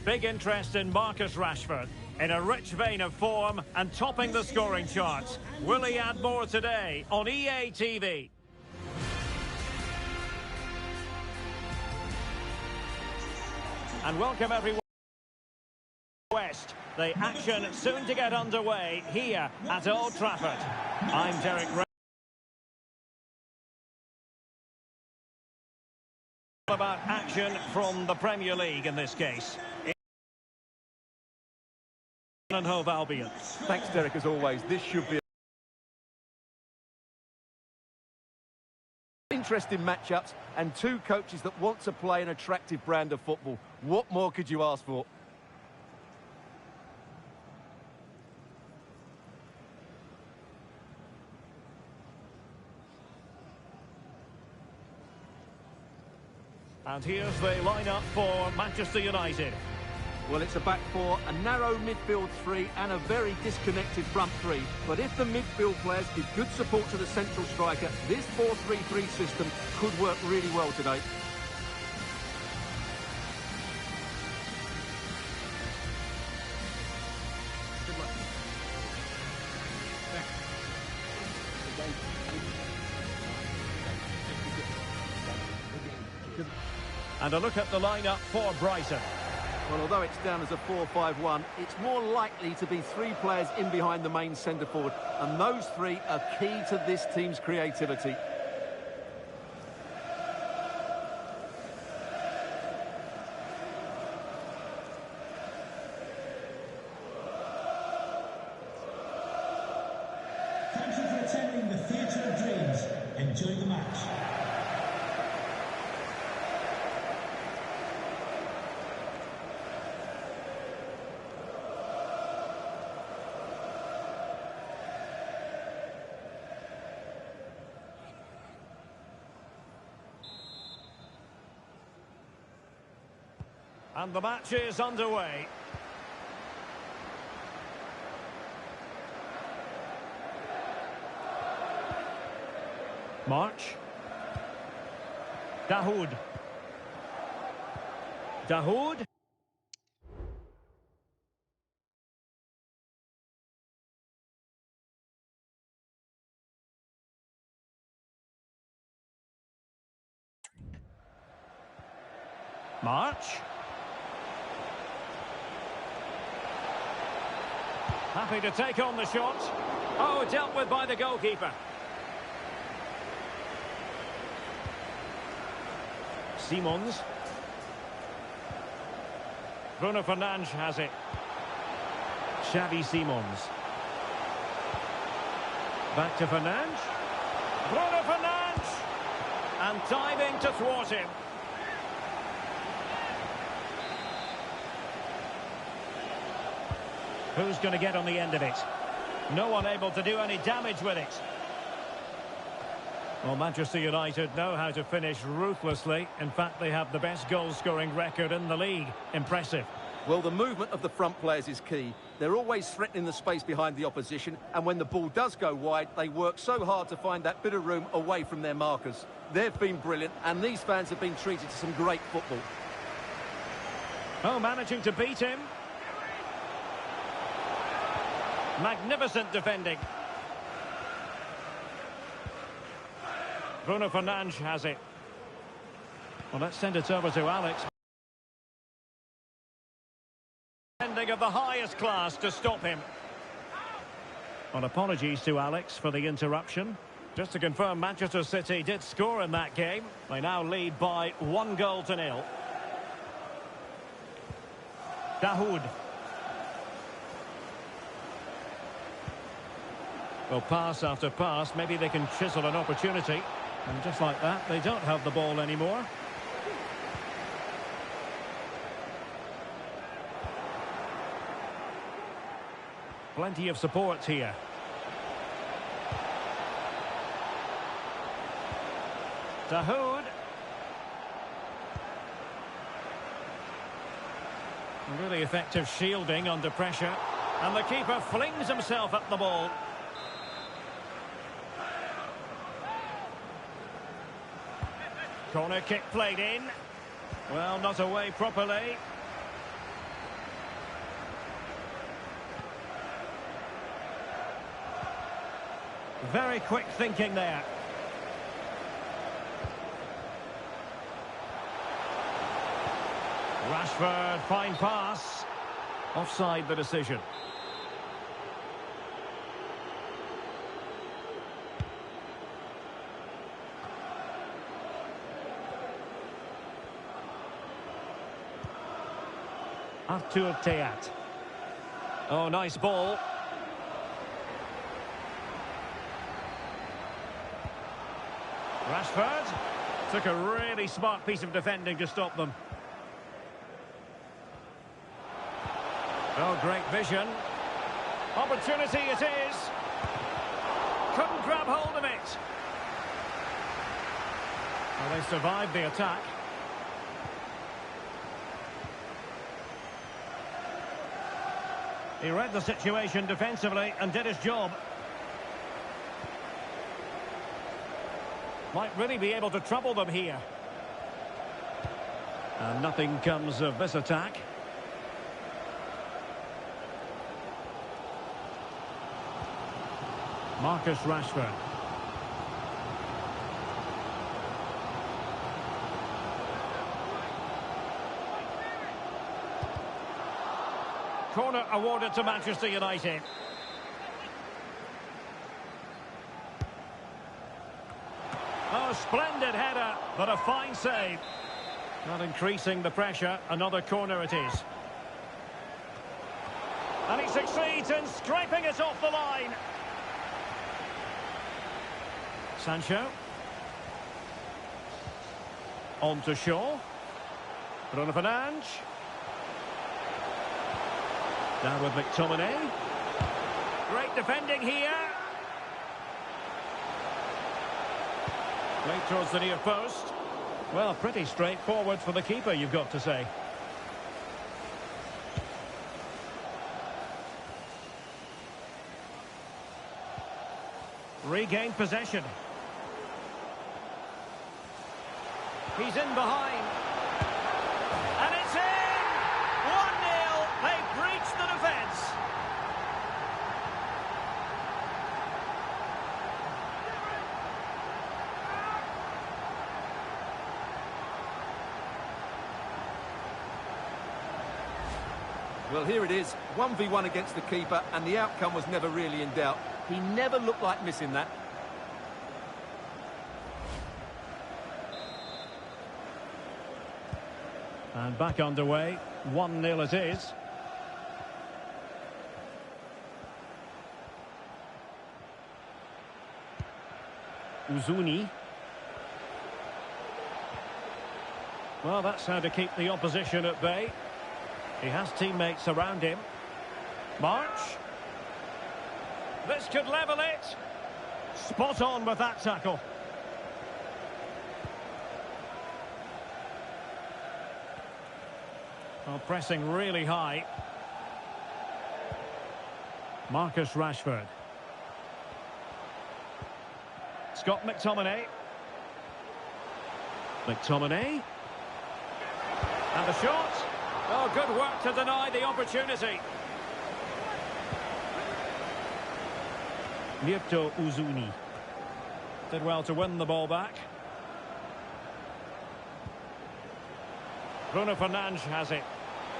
Big interest in Marcus Rashford. In a rich vein of form and topping the scoring charts. Will he add more today on EA TV? And welcome everyone. West. The action soon to get underway here at Old Trafford. I'm Derek Ray. About action from the Premier League in this case. And Hove Albion. Thanks, Derek, as always. This should be interesting matchups and two coaches that want to play an attractive brand of football. What more could you ask for? And here's the lineup for Manchester United. Well, it's a back four, a narrow midfield three and a very disconnected front three. But if the midfield players give good support to the central striker, this 4-3-3 system could work really well today. Good luck. And a look at the lineup for Brighton. Well, although it's down as a 4-5-1, it's more likely to be three players in behind the main centre-forward. And those three are key to this team's creativity. Thank you for attending the Theatre of Dreams. Enjoy the match. And the match is underway. March. Dahoud. Dahoud. March. Happy to take on the shot. Oh, dealt with by the goalkeeper. Simons. Bruno Fernandes has it. Xavi Simons. Back to Fernandes. Bruno Fernandes! And diving to thwart him. Who's going to get on the end of it? No one able to do any damage with it. Well, Manchester United know how to finish ruthlessly. In fact, they have the best goal-scoring record in the league. Impressive. Well, the movement of the front players is key. They're always threatening the space behind the opposition, and when the ball does go wide, they work so hard to find that bit of room away from their markers. They've been brilliant, and these fans have been treated to some great football. Oh, managing to beat him. Magnificent defending. Bruno Fernandes has it. Well, let's send it over to Alex. Defending of the highest class to stop him. Well, apologies to Alex for the interruption. Just to confirm, Manchester City did score in that game. They now lead by 1-0. Dahoud. Well, pass after pass, maybe they can chisel an opportunity. And just like that, they don't have the ball anymore. Plenty of support here. Dahoud. Really effective shielding under pressure. And the keeper flings himself at the ball. Corner kick played in. Well, not away properly. Very quick thinking there. Rashford, fine pass. Offside the decision. Artur Teat. Oh, nice ball. Rashford took a really smart piece of defending to stop them. Oh, great vision. Opportunity it is. Couldn't grab hold of it. Well, they survived the attack. He read the situation defensively and did his job. Might really be able to trouble them here. And nothing comes of this attack. Marcus Rashford. Corner awarded to Manchester United. Oh, splendid header, but a fine save. Not increasing the pressure. Another corner it is. And he succeeds in scraping it off the line. Sancho. On to Shaw. Bruno Fernandes. Down with McTominay. Great defending here. Played towards the near post. Well, pretty straightforward for the keeper, you've got to say. Regained possession. He's in behind. And it's in! 1-0. They've breached the defence. Well, here it is. 1v1 against the keeper, and the outcome was never really in doubt. He never looked like missing that. And back underway. 1-0 it is. Uzuni. Well, that's how to keep the opposition at bay. He has teammates around him. March. This could level it. Spot on with that tackle. Oh, pressing really high. Marcus Rashford. Scott McTominay. McTominay. And the shot. Oh, good work to deny the opportunity. Epl Uzuni. Did well to win the ball back. Bruno Fernandes has it.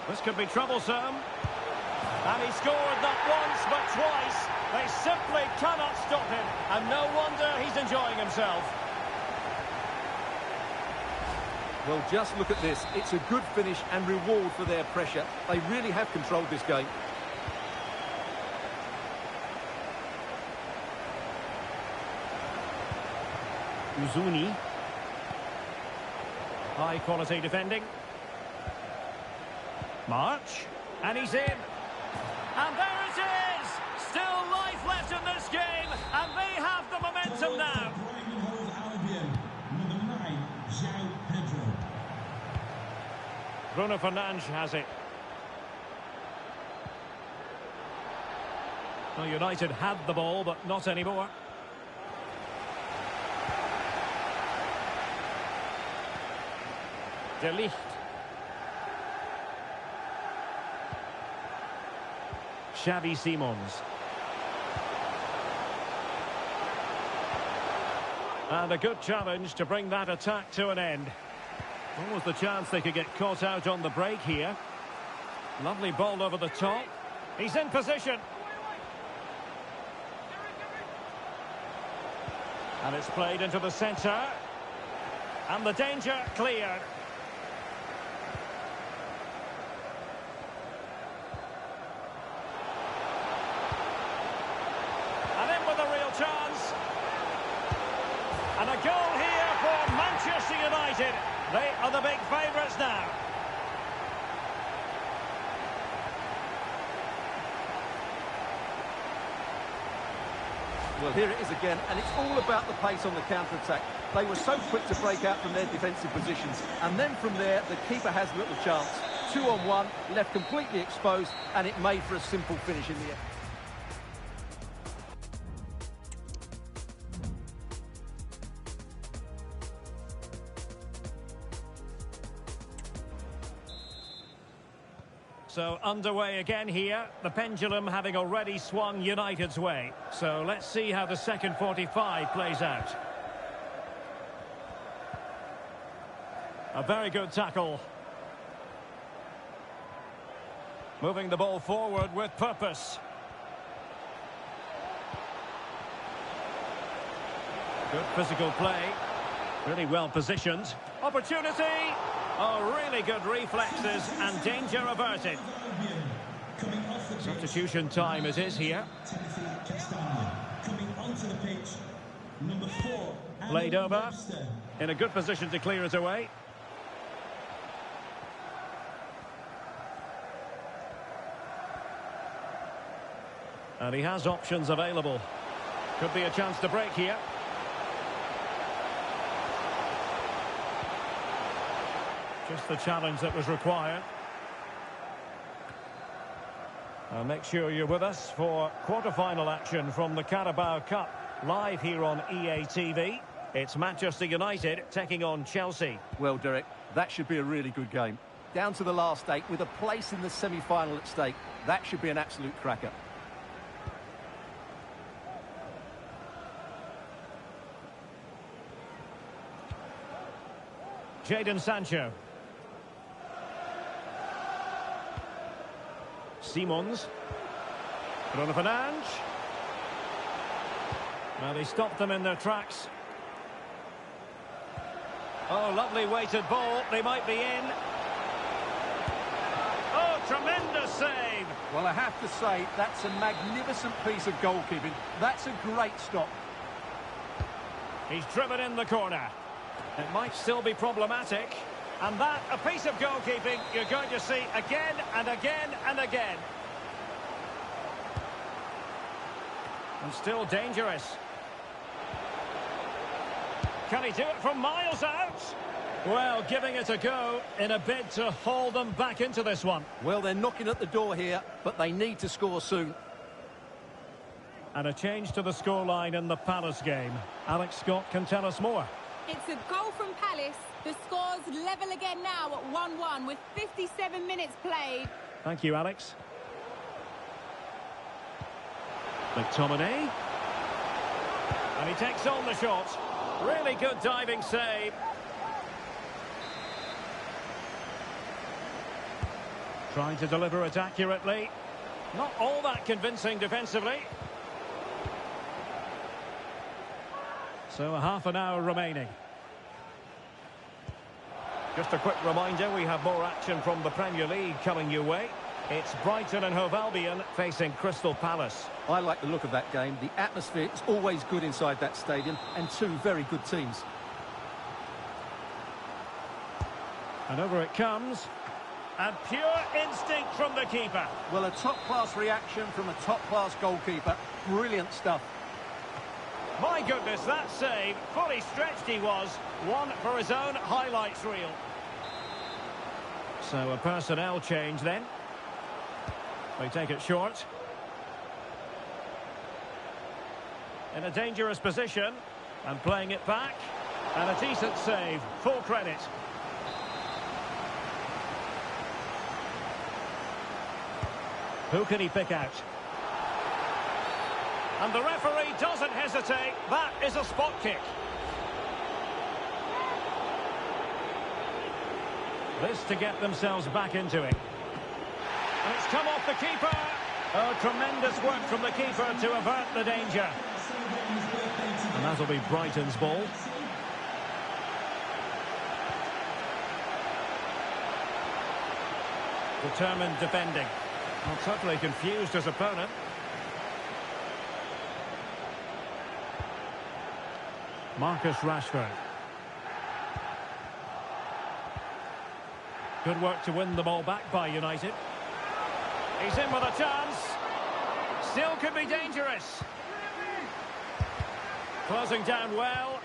This could be troublesome. And he scored not once but twice. They simply cannot stop him. And no wonder he's enjoying himself. Well, just look at this. It's a good finish and reward for their pressure. They really have controlled this game. Uzuni. High quality defending. March. And he's in. And there it is! Still life left in this game. And they have the momentum now. Bruno Fernandes has it. Well, United had the ball, but not anymore. De Ligt. Xavi Simons. And a good challenge to bring that attack to an end. What was the chance they could get caught out on the break here? Lovely ball over the top. He's in position. And it's played into the centre. And the danger cleared. And in with a real chance. And a goal here for Manchester United. They are the big favourites now. Well, here it is again, and it's all about the pace on the counter-attack. They were so quick to break out from their defensive positions, and then from there, the keeper has little chance. 2-on-1, left completely exposed, and it made for a simple finish in the end. So underway again here, the pendulum having already swung United's way. So let's see how the second 45 plays out. A very good tackle. Moving the ball forward with purpose. Good physical play. Really well positioned. Opportunity! Oh, really good reflexes and danger averted. Substitution time it is here. Played over. In a good position to clear it away. And he has options available. Could be a chance to break here. Just the challenge that was required. Make sure you're with us for quarter-final action from the Carabao Cup, live here on EA TV. It's Manchester United taking on Chelsea. Well, Derek, that should be a really good game. Down to the last 8 with a place in the semi-final at stake. That should be an absolute cracker. Jadon Sancho. Simons. Bruno Fernandes. Well, he stopped them in their tracks. Oh, lovely weighted ball. They might be in. Oh, tremendous save. Well, I have to say, that's a magnificent piece of goalkeeping. That's a great stop. He's driven in the corner. It might still be problematic. And that, a piece of goalkeeping you're going to see again and again and again. And still dangerous. Can he do it from miles out? Well, giving it a go in a bid to haul them back into this one. Well, they're knocking at the door here, but they need to score soon. And a change to the scoreline in the Palace game. Alex Scott can tell us more. It's a goal from Palace. The score's level again now at 1-1 with 57 minutes played. Thank you, Alex. McTominay. And he takes on the shot. Really good diving save. Trying to deliver it accurately. Not all that convincing defensively. So a half an hour remaining. Just a quick reminder, we have more action from the Premier League coming your way. It's Brighton and Hove Albion facing Crystal Palace. I like the look of that game. The atmosphere is always good inside that stadium, and two very good teams. And over it comes. And pure instinct from the keeper. Well, a top-class reaction from a top-class goalkeeper. Brilliant stuff. My goodness, that save, fully stretched he was, one for his own highlights reel. So a personnel change then. They take it short. In a dangerous position, and playing it back. And a decent save, full credit. Who can he pick out? And the referee doesn't hesitate. That is a spot kick. This to get themselves back into it. And it's come off the keeper. Oh, tremendous work from the keeper to avert the danger. And that'll be Brighton's ball. Determined defending. Well, totally confused his opponent. Marcus Rashford. Good work to win the ball back by United. He's in with a chance. Still could be dangerous. Closing down well.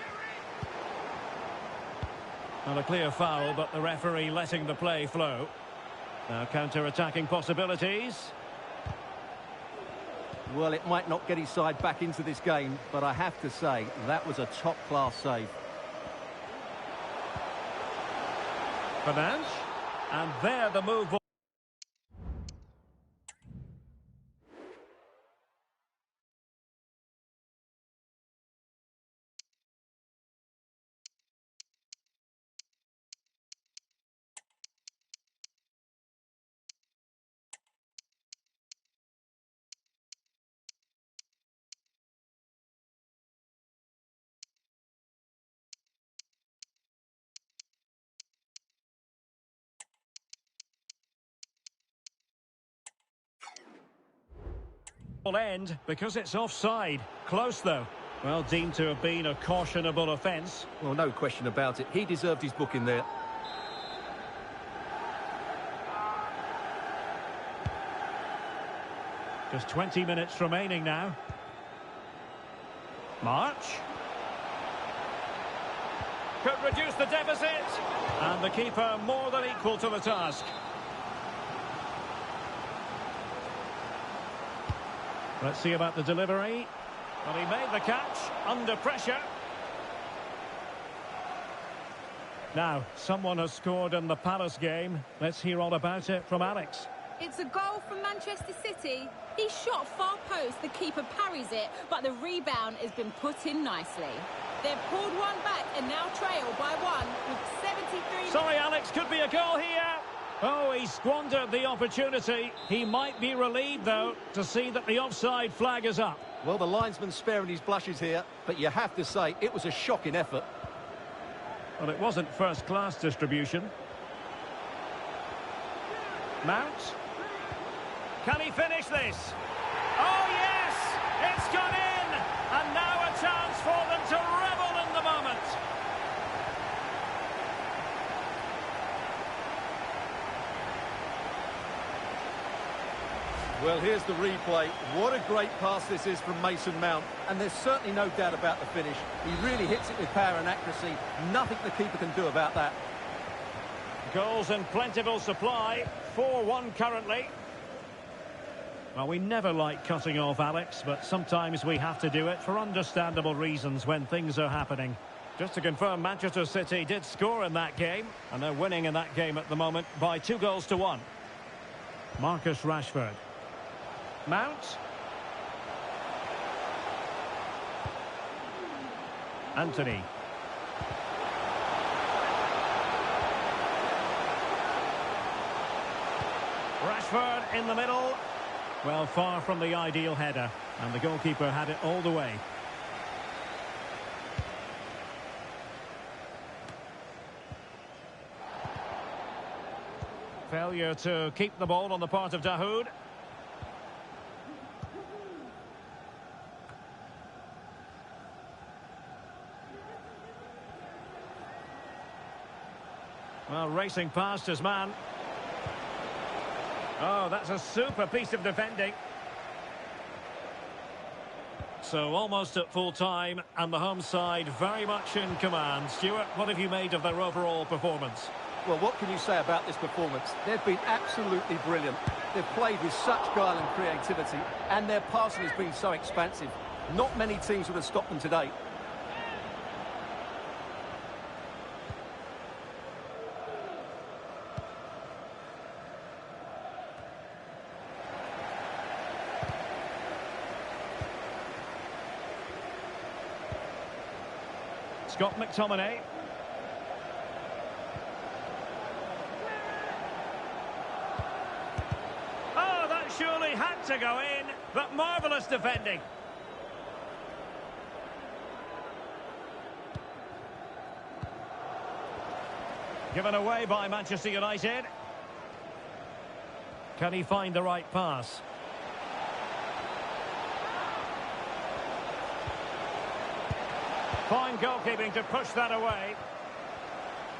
Not a clear foul, but the referee letting the play flow. Now counter-attacking possibilities. Well, it might not get his side back into this game, but I have to say, that was a top-class save. Fernandes. And there the move. Will end because it's offside. Close though. Well, deemed to have been a cautionable offence. Well, no question about it. He deserved his book in there. Just 20 minutes remaining now. March. Could reduce the deficit. And the keeper more than equal to the task. Let's see about the delivery. Well, he made the catch under pressure. Now, someone has scored in the Palace game. Let's hear all about it from Alex. It's a goal from Manchester City. He shot far post, the keeper parries it, but the rebound has been put in nicely. They've pulled one back and now trail by one with 73... Sorry, Alex, could be a goal here. Oh, he squandered the opportunity. He might be relieved, though, to see that the offside flag is up. Well, the linesman's sparing his blushes here, but you have to say it was a shocking effort. Well, it wasn't first-class distribution. Mount. Can he finish this? Oh, yes! It's gone in! And now a chance for them to revel in the moment. Well, here's the replay. What a great pass this is from Mason Mount. And there's certainly no doubt about the finish. He really hits it with power and accuracy. Nothing the keeper can do about that. Goals in plentiful supply. 4-1 currently. Well, we never like cutting off Alex, but sometimes we have to do it for understandable reasons when things are happening. Just to confirm, Manchester City did score in that game, and they're winning in that game at the moment by 2-1. Marcus Rashford. Mount. Anthony. Rashford in the middle. Well, far from the ideal header. And the goalkeeper had it all the way. Failure to keep the ball on the part of Dahoud. Well, racing past his man. Oh, that's a super piece of defending. So almost at full time, and the home side very much in command. Stuart, what have you made of their overall performance? Well, what can you say about this performance? They've been absolutely brilliant. They've played with such guile and creativity, and their passing has been so expansive. Not many teams would have stopped them today. Scott McTominay. had to go in, but marvellous defending. Given away by Manchester United. Can he find the right pass? Fine goalkeeping to push that away.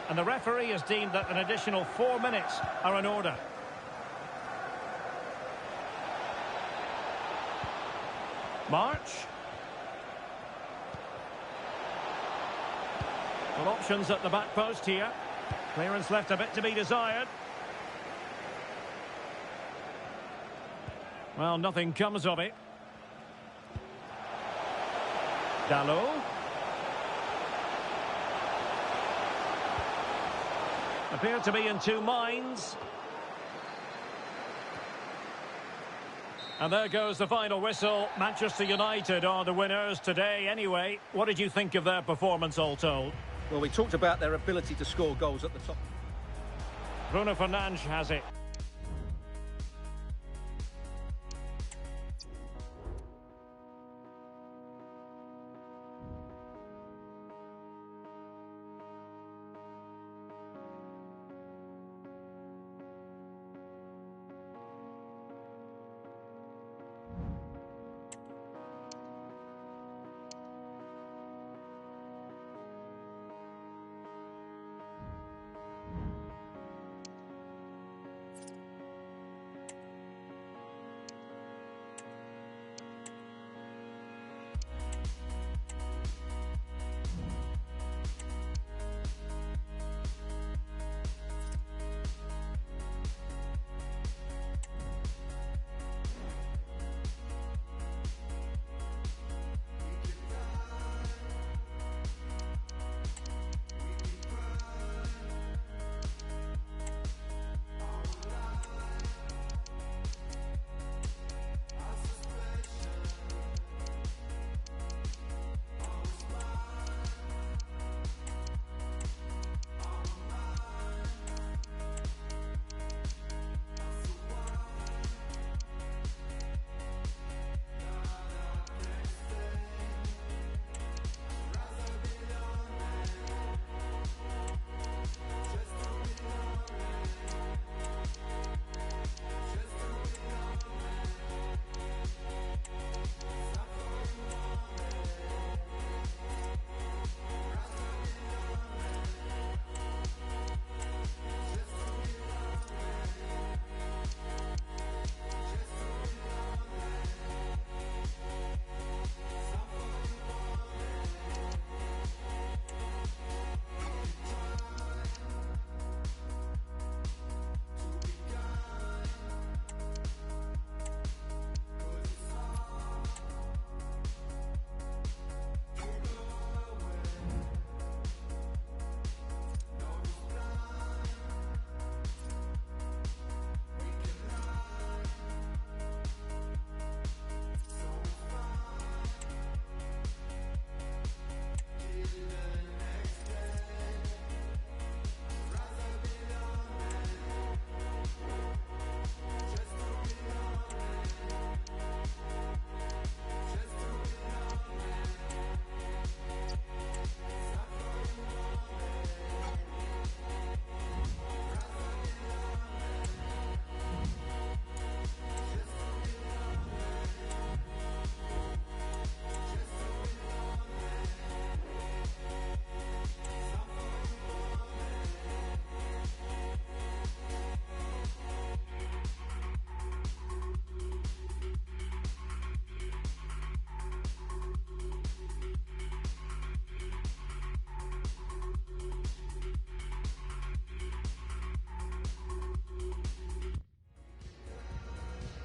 And the referee has deemed that an additional 4 minutes are in order. March. Well, options at the back post here. Clearance left a bit to be desired. Well, nothing comes of it. Dalot. Appeared to be in two minds. And there goes the final whistle. Manchester United are the winners today anyway. What did you think of their performance, all told? Well, we talked about their ability to score goals at the top. Bruno Fernandes has it.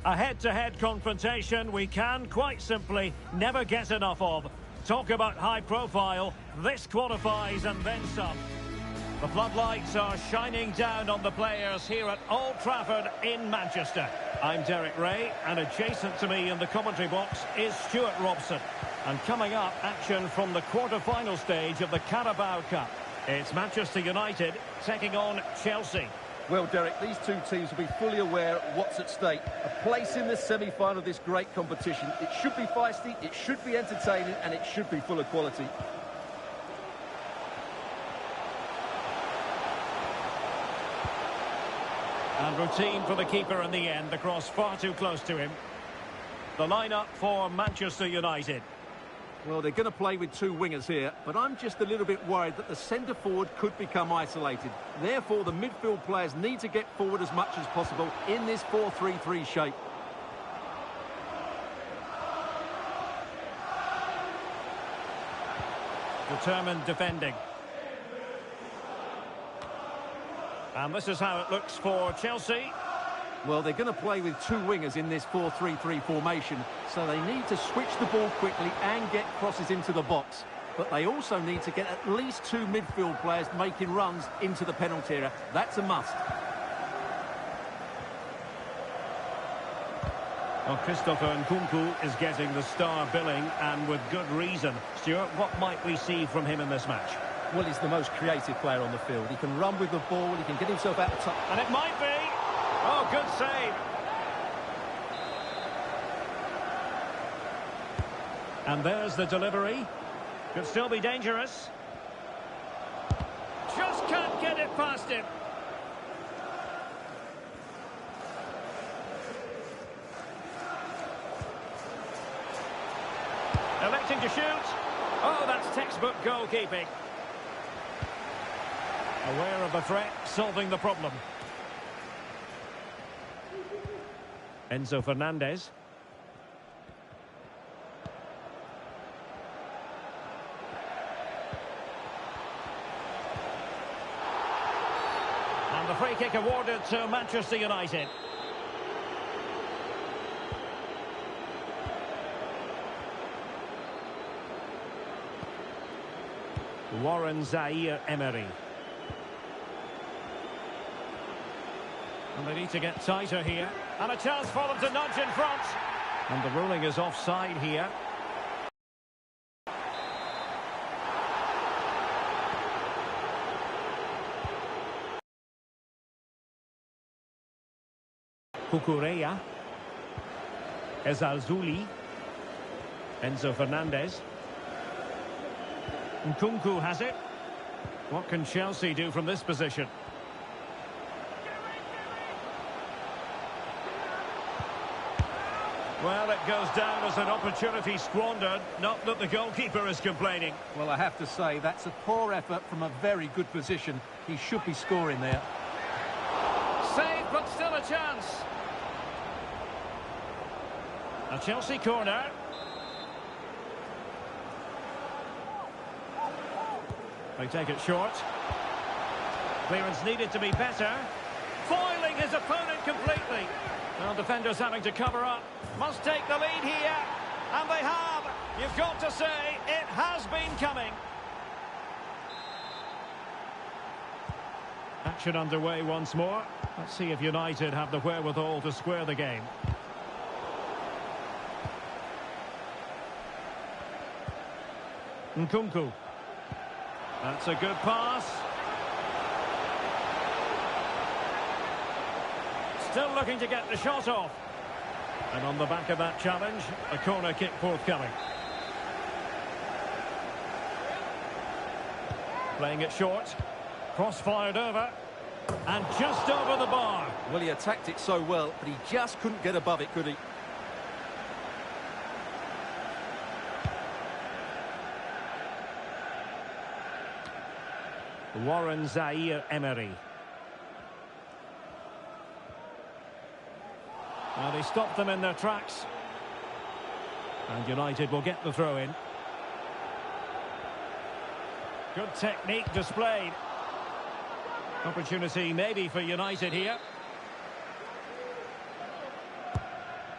A head-to-head confrontation we can, quite simply, never get enough of. Talk about high profile, this qualifies and then some. The floodlights are shining down on the players here at Old Trafford in Manchester. I'm Derek Ray, and adjacent to me in the commentary box is Stuart Robson. And coming up, action from the quarter-final stage of the Carabao Cup. It's Manchester United taking on Chelsea. Well, Derek, these two teams will be fully aware of what's at stake. A place in the semi-final of this great competition. It should be feisty, it should be entertaining, and it should be full of quality. And routine for the keeper in the end. The cross far too close to him. The lineup for Manchester United. Well, they're going to play with two wingers here, but I'm just a little bit worried that the centre-forward could become isolated. Therefore, the midfield players need to get forward as much as possible in this 4-3-3 shape. Determined defending. And this is how it looks for Chelsea. Well, they're going to play with two wingers in this 4-3-3 formation, so they need to switch the ball quickly and get crosses into the box. But they also need to get at least two midfield players making runs into the penalty area. That's a must. Well, Christopher Nkunku is getting the star billing, and with good reason. Stuart, what might we see from him in this match? Well, he's the most creative player on the field. He can run with the ball, he can get himself out the top. And it might be. Oh, good save. And there's the delivery. Could still be dangerous. Just can't get it past him. Electing to shoot. Oh, that's textbook goalkeeping. Aware of the threat, solving the problem. Enzo Fernandez. And the free kick awarded to Manchester United. Warren Zaire-Emery. And they need to get tighter here. And a chance for them to nudge in front. And the ruling is offside here. Cucurella. Ezalzouli. Enzo Fernandez. Nkunku has it. What can Chelsea do from this position? Well, it goes down as an opportunity squandered. Not that the goalkeeper is complaining. Well, I have to say, that's a poor effort from a very good position. He should be scoring there. Save, but still a chance. A Chelsea corner. They take it short. Clearance needed to be better. Foiling his opponent completely. Well, defenders having to cover up. Must take the lead here. And they have. You've got to say, it has been coming. Action underway once more. Let's see if United have the wherewithal to square the game. Nkunku. That's a good pass. Still looking to get the shot off. And on the back of that challenge, a corner kick forthcoming. Playing it short. Cross fired over. And just over the bar. Well, he attacked it so well, but he just couldn't get above it, could he? Warren Zaire-Emery. Well, they stopped them in their tracks. And United will get the throw in. Good technique displayed. Opportunity maybe for United here.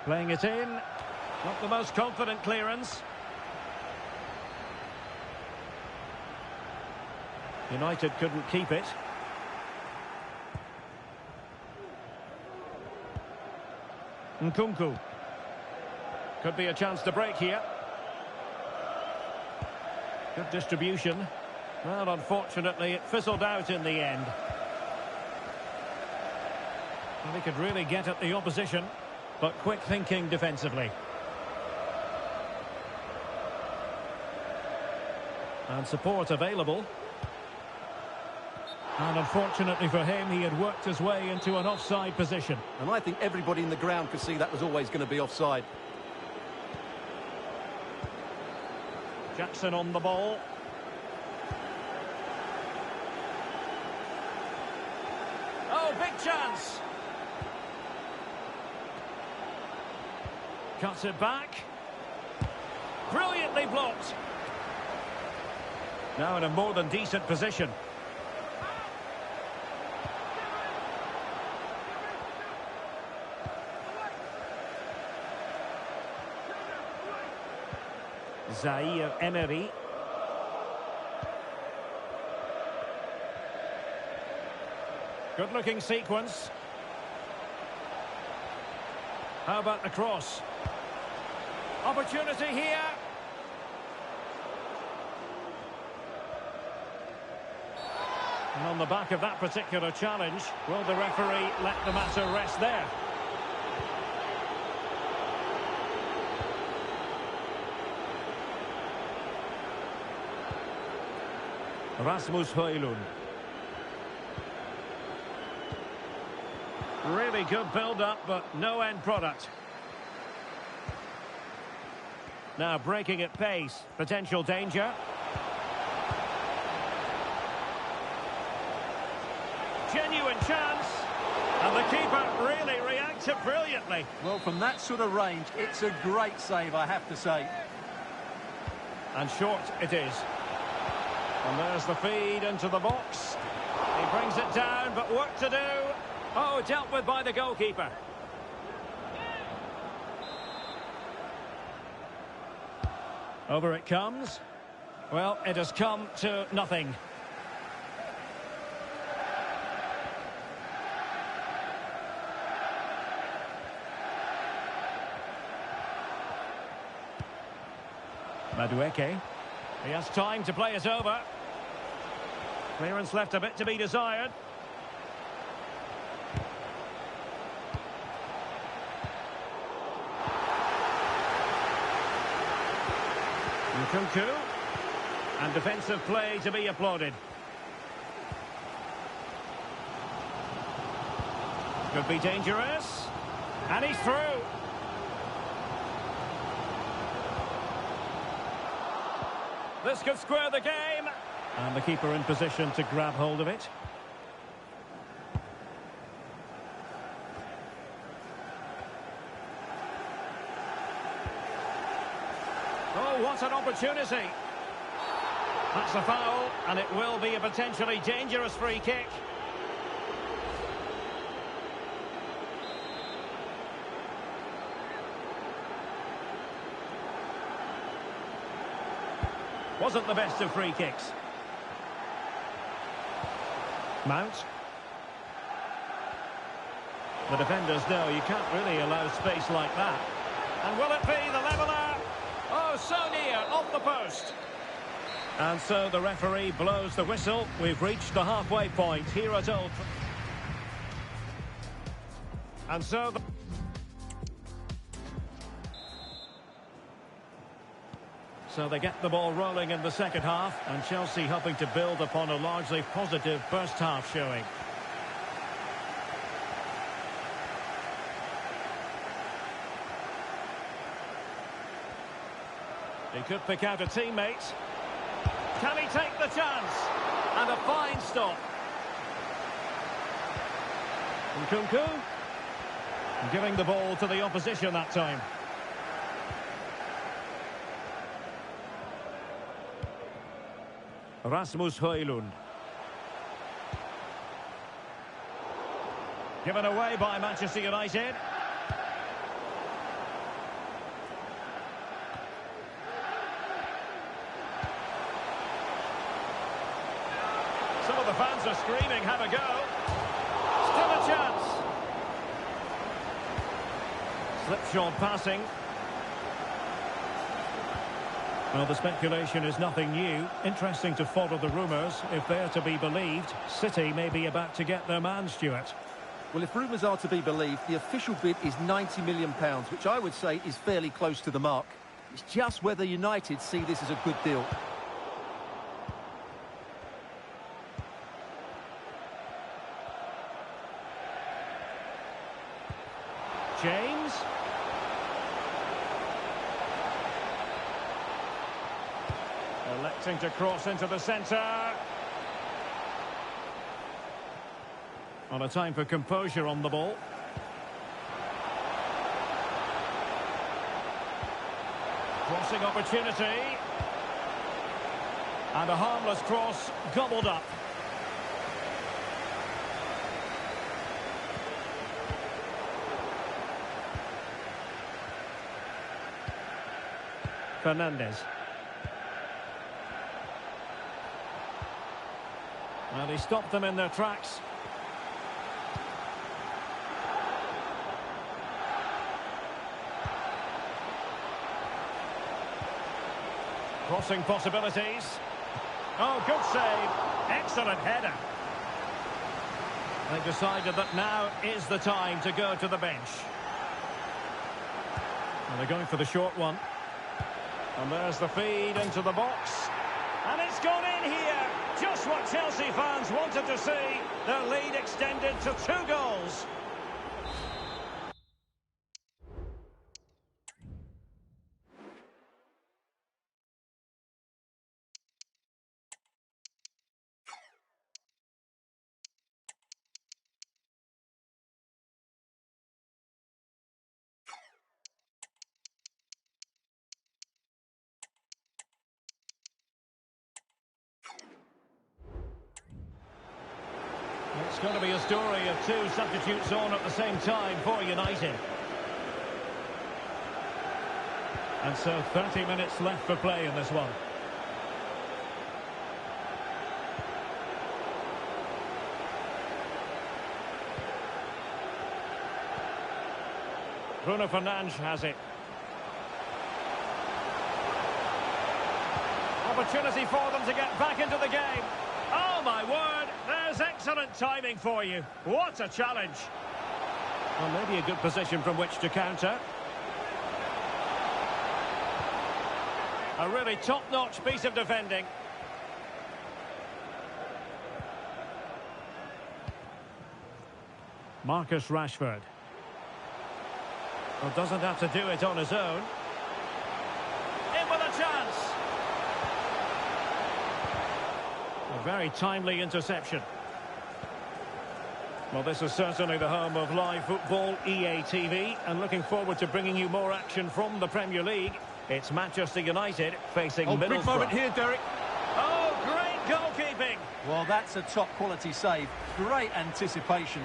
Playing it in. Not the most confident clearance. United couldn't keep it. Nkunku. Could be a chance to break here. Good distribution. Well, unfortunately, it fizzled out in the end. Well, he could really get at the opposition, but quick thinking defensively. And support available. And unfortunately for him, he had worked his way into an offside position. And I think everybody in the ground could see that was always going to be offside. Jackson on the ball. Oh, big chance. Cuts it back. Brilliantly blocked. Now in a more than decent position. Zaire Emery. Good looking sequence. How about the cross? Opportunity here. And on the back of that particular challenge, will the referee let the matter rest there? Rasmus Højlund. Really good build-up, but no end product. Now breaking at pace. Potential danger. Genuine chance. And the keeper really reacted brilliantly. Well, from that sort of range, it's a great save, I have to say. And short it is. And there's the feed into the box. He brings it down, but work to do. Oh, dealt with by the goalkeeper. Over it comes. Well, it has come to nothing. Madueke. He has time to play it over. Clearance left a bit to be desired. Nkunku. And defensive play to be applauded. Could be dangerous. And he's through. This could square the game. And the keeper in position to grab hold of it. Oh, what an opportunity. That's a foul, and it will be a potentially dangerous free kick. Wasn't the best of free kicks. Mount. The defenders know you can't really allow space like that. And will it be the leveller? Oh, so near, off the post. And so the referee blows the whistle. We've reached the halfway point here at Old Trafford. And so... So they get the ball rolling in the second half, and Chelsea hoping to build upon a largely positive first half showing. He could pick out a teammate. Can he take the chance? And a fine stop. Nkunku. Giving the ball to the opposition that time. Rasmus Højlund. Given away by Manchester United. Some of the fans are screaming, have a go. Still a chance. Slipshod passing. Well, the speculation is nothing new. Interesting to follow the rumours. If they're to be believed, City may be about to get their man, Stuart. Well, if rumours are to be believed, the official bid is £90 million, which I would say is fairly close to the mark. It's just whether United see this as a good deal. James. Electing to cross into the centre. On a time for composure on the ball. Crossing opportunity. And a harmless cross gobbled up. Fernandez. And he stopped them in their tracks. Crossing possibilities. Oh, good save. Excellent header. They decided that now is the time to go to the bench. And they're going for the short one. And there's the feed into the box. And it's gone in here. Just what Chelsea fans wanted to see. Their lead extended to 2 goals. It's going to be a story of 2 substitutes on at the same time for United. And so 30 minutes left for play in this one. Bruno Fernandes has it. Opportunity for them to get back into the game. Oh my word, there's excellent timing for you. What a challenge. Well, maybe a good position from which to counter. A really top-notch piece of defending. Marcus Rashford. Well, doesn't have to do it on his own. In with a chance. A very timely interception. Well, this is certainly the home of live football, EA TV, and looking forward to bringing you more action from the Premier League. It's Manchester United facing Middlesbrough. Big moment here, Derek. Oh, great goalkeeping. Well, that's a top-quality save. Great anticipation.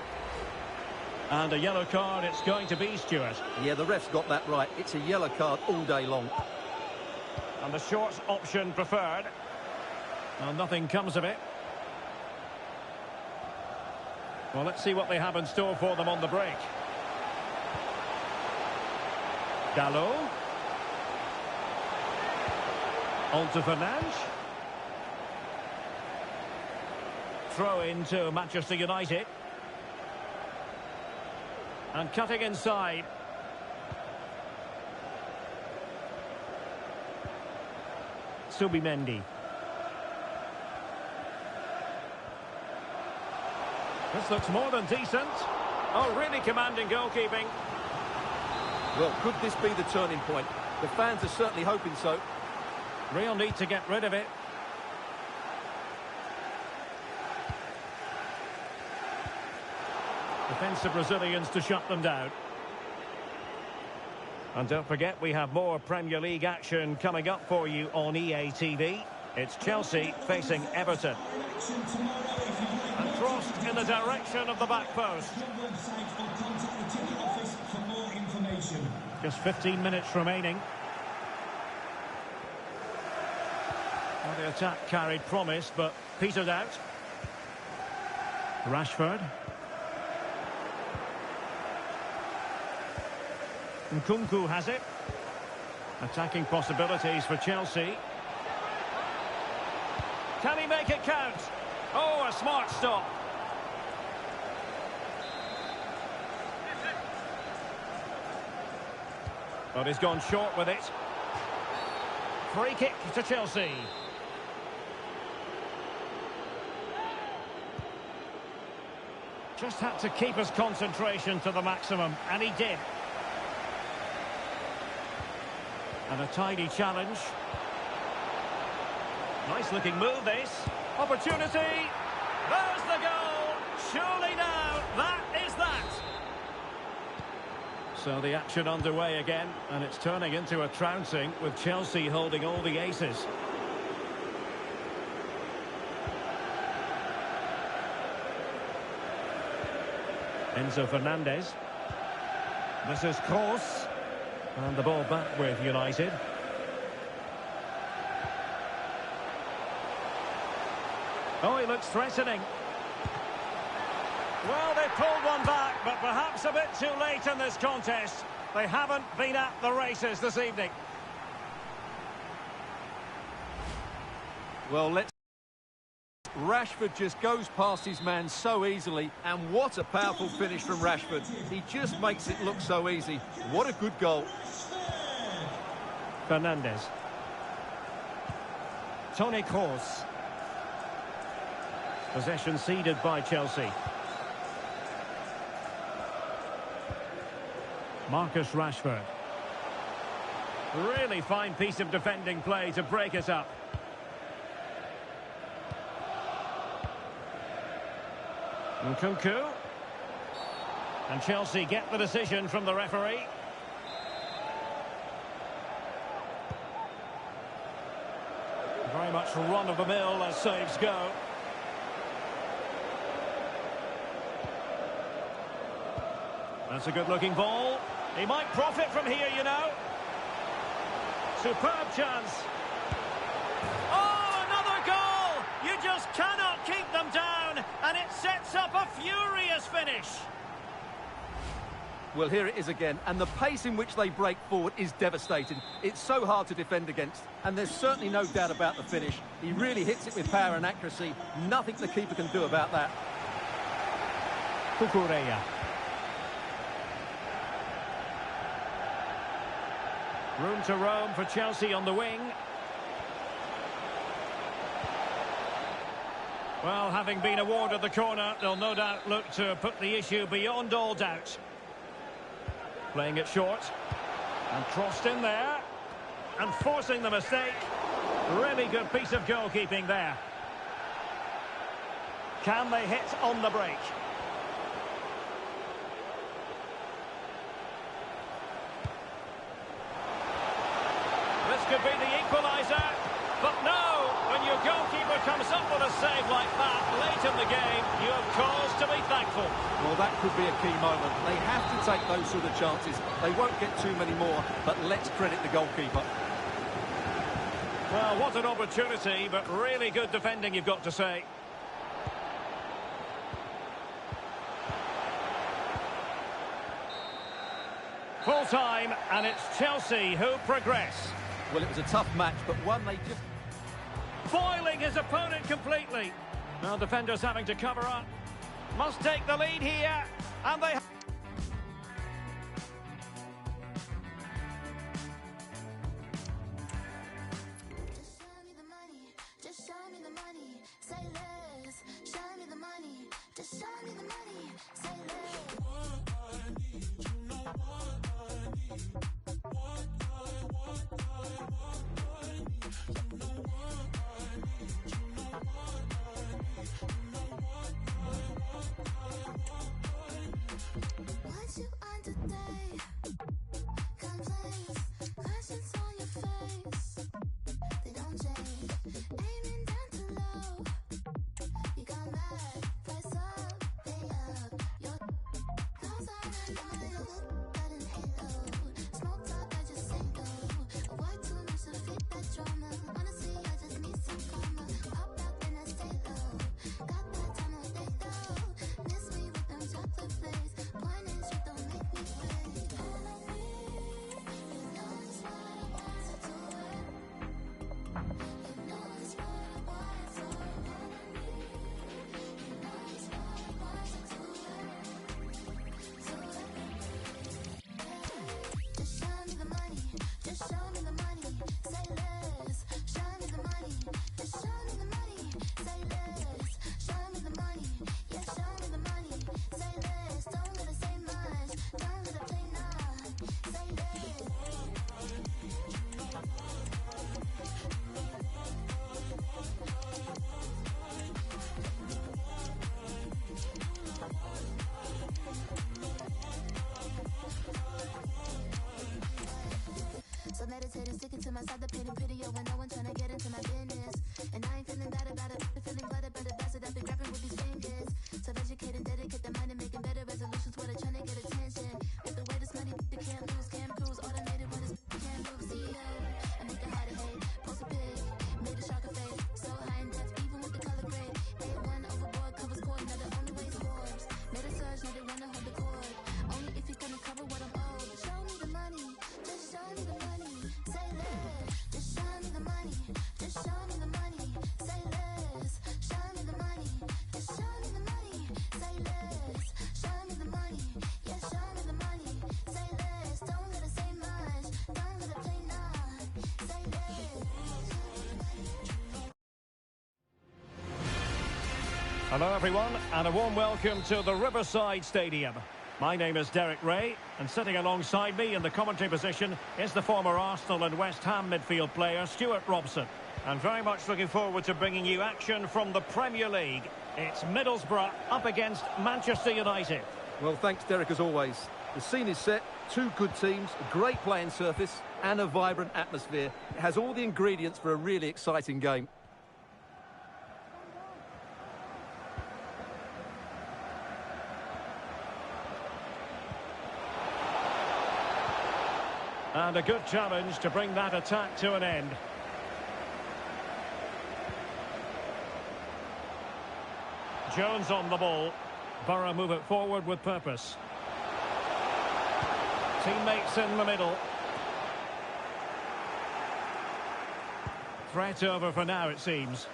And a yellow card it's going to be, Stuart. Yeah, the ref's got that right. It's a yellow card all day long. And the short option preferred. Well, nothing comes of it. Well, let's see what they have in store for them on the break. Gallo. On to Fernandes. Throw into Manchester United. And cutting inside. Subimendi. This looks more than decent. Oh, really commanding goalkeeping. Well, could this be the turning point? The fans are certainly hoping so. Real need to get rid of it. Defensive Brazilians to shut them down. And don't forget, we have more Premier League action coming up for you on EA TV. It's Chelsea facing Everton. And crossed in the direction of the back post. Just 15 minutes remaining. Well, the attack carried promise, but petered out. Rashford. Nkunku has it. Attacking possibilities for Chelsea. Can he make it count? Oh, a smart stop. But he's gone short with it. Free kick to Chelsea. Just had to keep his concentration to the maximum, and he did. And a tidy challenge. Nice looking move, this. Opportunity. There's the goal. Surely now, that is that. So the action underway again, and it's turning into a trouncing with Chelsea holding all the aces. Enzo Fernandez. This is Kroos. And the ball back with United. Oh, he looks threatening. Well, they pulled one back, but perhaps a bit too late in this contest. They haven't been at the races this evening. Well, Rashford just goes past his man so easily, and what a powerful finish from Rashford. He just makes it look so easy. What a good goal. Fernandez. Toni Kroos. Possession ceded by Chelsea. Marcus Rashford. Really fine piece of defending play to break it up. Nkunku. And Chelsea get the decision from the referee. Very much run-of-the-mill as saves go. That's a good-looking ball. He might profit from here, you know. Superb chance. Oh, another goal! You just cannot keep them down, and it sets up a furious finish. Well, here it is again, and the pace in which they break forward is devastating. It's so hard to defend against, and there's certainly no doubt about the finish. He really hits it with power and accuracy. Nothing the keeper can do about that. Cucurella. Room to roam for Chelsea on the wing. Well, having been awarded the corner, they'll no doubt look to put the issue beyond all doubt. Playing it short. And crossed in there. And forcing the mistake. Really good piece of goalkeeping there. Can they hit on the break? This could be the equaliser. But no, when your goalkeeper comes up with a save like that late in the game, you have cause to be thankful. Well, that could be a key moment. They have to take those sort of chances. They won't get too many more, but let's credit the goalkeeper. Well, what an opportunity, but really good defending, you've got to say. Full time, and it's Chelsea who progress. Well, it was a tough match, but one they just... Foiling his opponent completely. Now defenders having to cover up. Must take the lead here, and they... meditating, sticking to my side, the painting video when no one trying to get into my business. And I ain't feeling bad about it, feeling glad about it, that's it, I've been grabbing with these fingers. So educate and dedicate the mind and making better resolutions where they're trying to get attention. With the way this money, they can't lose, can't cruise, automated when it's can't move, CEO. I make it hard to hate, post a pig, made a shark of fade, so high in depth, even with the color grade. A1 overboard, covers cord, now the only way is Forbes. Made a surge, now they wanna hold the cord. Only if you're gonna cover what I'm owed. Show me the money, just show me the money. Say less, just show me the money, just show me the money. Say less, show me the money, just show me the money. Say less, show me the money, yeah, show me the money. Say less, don't let it say much, don't let it play none. Say less. Hello everyone, and a warm welcome to the Riverside Stadium. My name is Derek Ray, and sitting alongside me in the commentary position is the former Arsenal and West Ham midfield player Stuart Robson. I'm very much looking forward to bringing you action from the Premier League. It's Middlesbrough up against Manchester United. Well, thanks, Derek, as always. The scene is set, two good teams, a great playing surface and a vibrant atmosphere. It has all the ingredients for a really exciting game. And a good challenge to bring that attack to an end. Jones on the ball. Borough move it forward with purpose. Teammates in the middle. Threat over for now, it seems.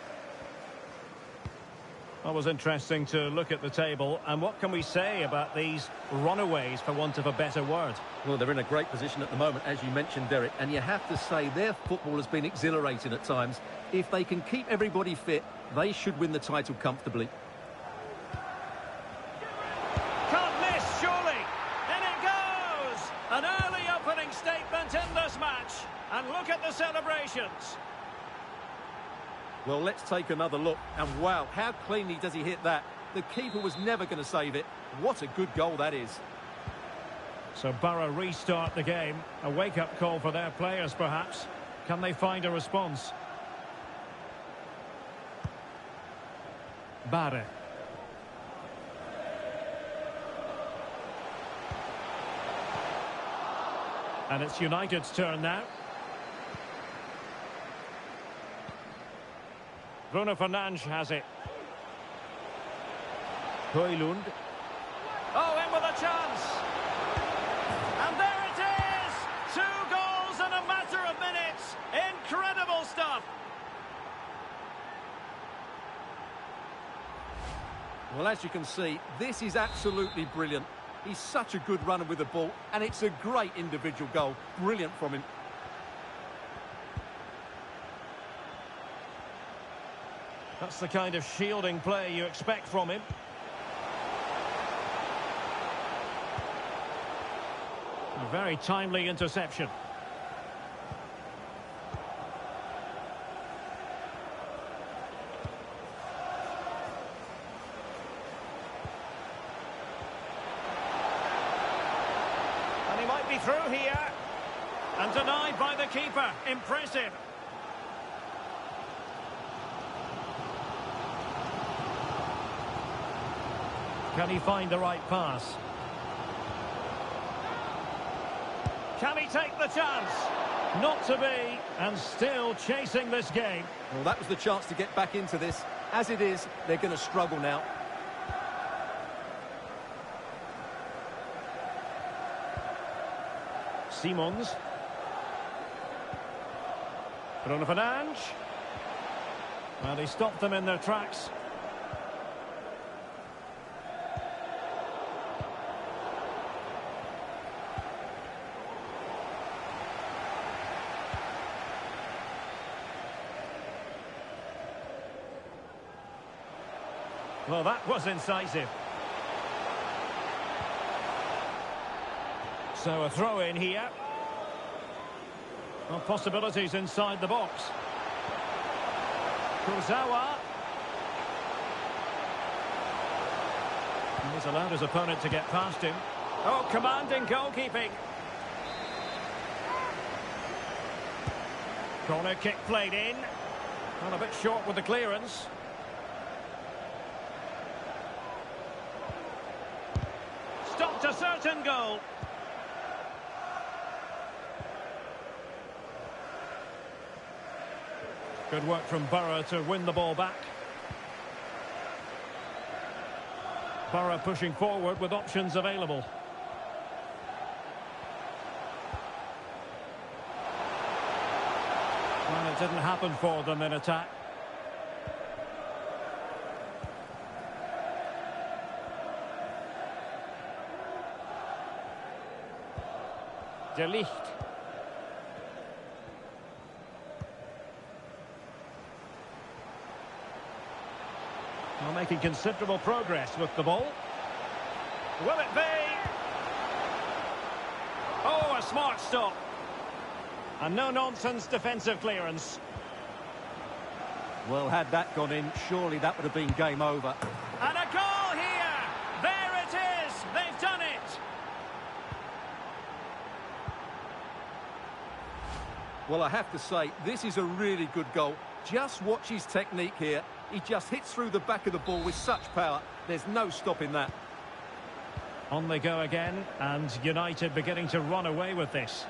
It was interesting to look at the table, and what can we say about these runaways, for want of a better word? Well, they're in a great position at the moment, as you mentioned, Derek, and you have to say their football has been exhilarating at times. If they can keep everybody fit, they should win the title comfortably. Can't miss, surely. In it goes! An early opening statement in this match. And look at the celebrations. Well, let's take another look. And wow, how cleanly does he hit that? The keeper was never going to save it. What a good goal that is. So Borough restart the game. A wake-up call for their players, perhaps. Can they find a response? Barre. And it's United's turn now. Bruno Fernandes has it. Højlund. Oh, in with a chance. And there it is! 2 goals in a matter of minutes. Incredible stuff. Well, as you can see, this is absolutely brilliant. He's such a good runner with the ball, and it's a great individual goal. Brilliant from him. That's the kind of shielding play you expect from him. A very timely interception. And he might be through here. And denied by the keeper. Impressive. Can he find the right pass? Can he take the chance? Not to be, and still chasing this game. Well, that was the chance to get back into this. As it is, they're going to struggle now. Simons. Bruno Fernandes. Well, he stopped them in their tracks. Well, that was incisive. So a throw in here. Well, possibilities inside the box. Kurzawa. He's allowed his opponent to get past him. Oh, commanding goalkeeping. Corner kick played in. Well, a bit short with the clearance. Stopped a certain goal. Good work from Borough to win the ball back. Borough pushing forward with options available. Well, it didn't happen for them in attack. De Ligt. Well, making considerable progress with the ball. Will it be? Oh, a smart stop. And no-nonsense defensive clearance. Well, had that gone in, surely that would have been game over. And a goal here! There it is! They've done it! Well, I have to say, this is a really good goal. Just watch his technique here. He just hits through the back of the ball with such power. There's no stopping that. On they go again, and United beginning to run away with this.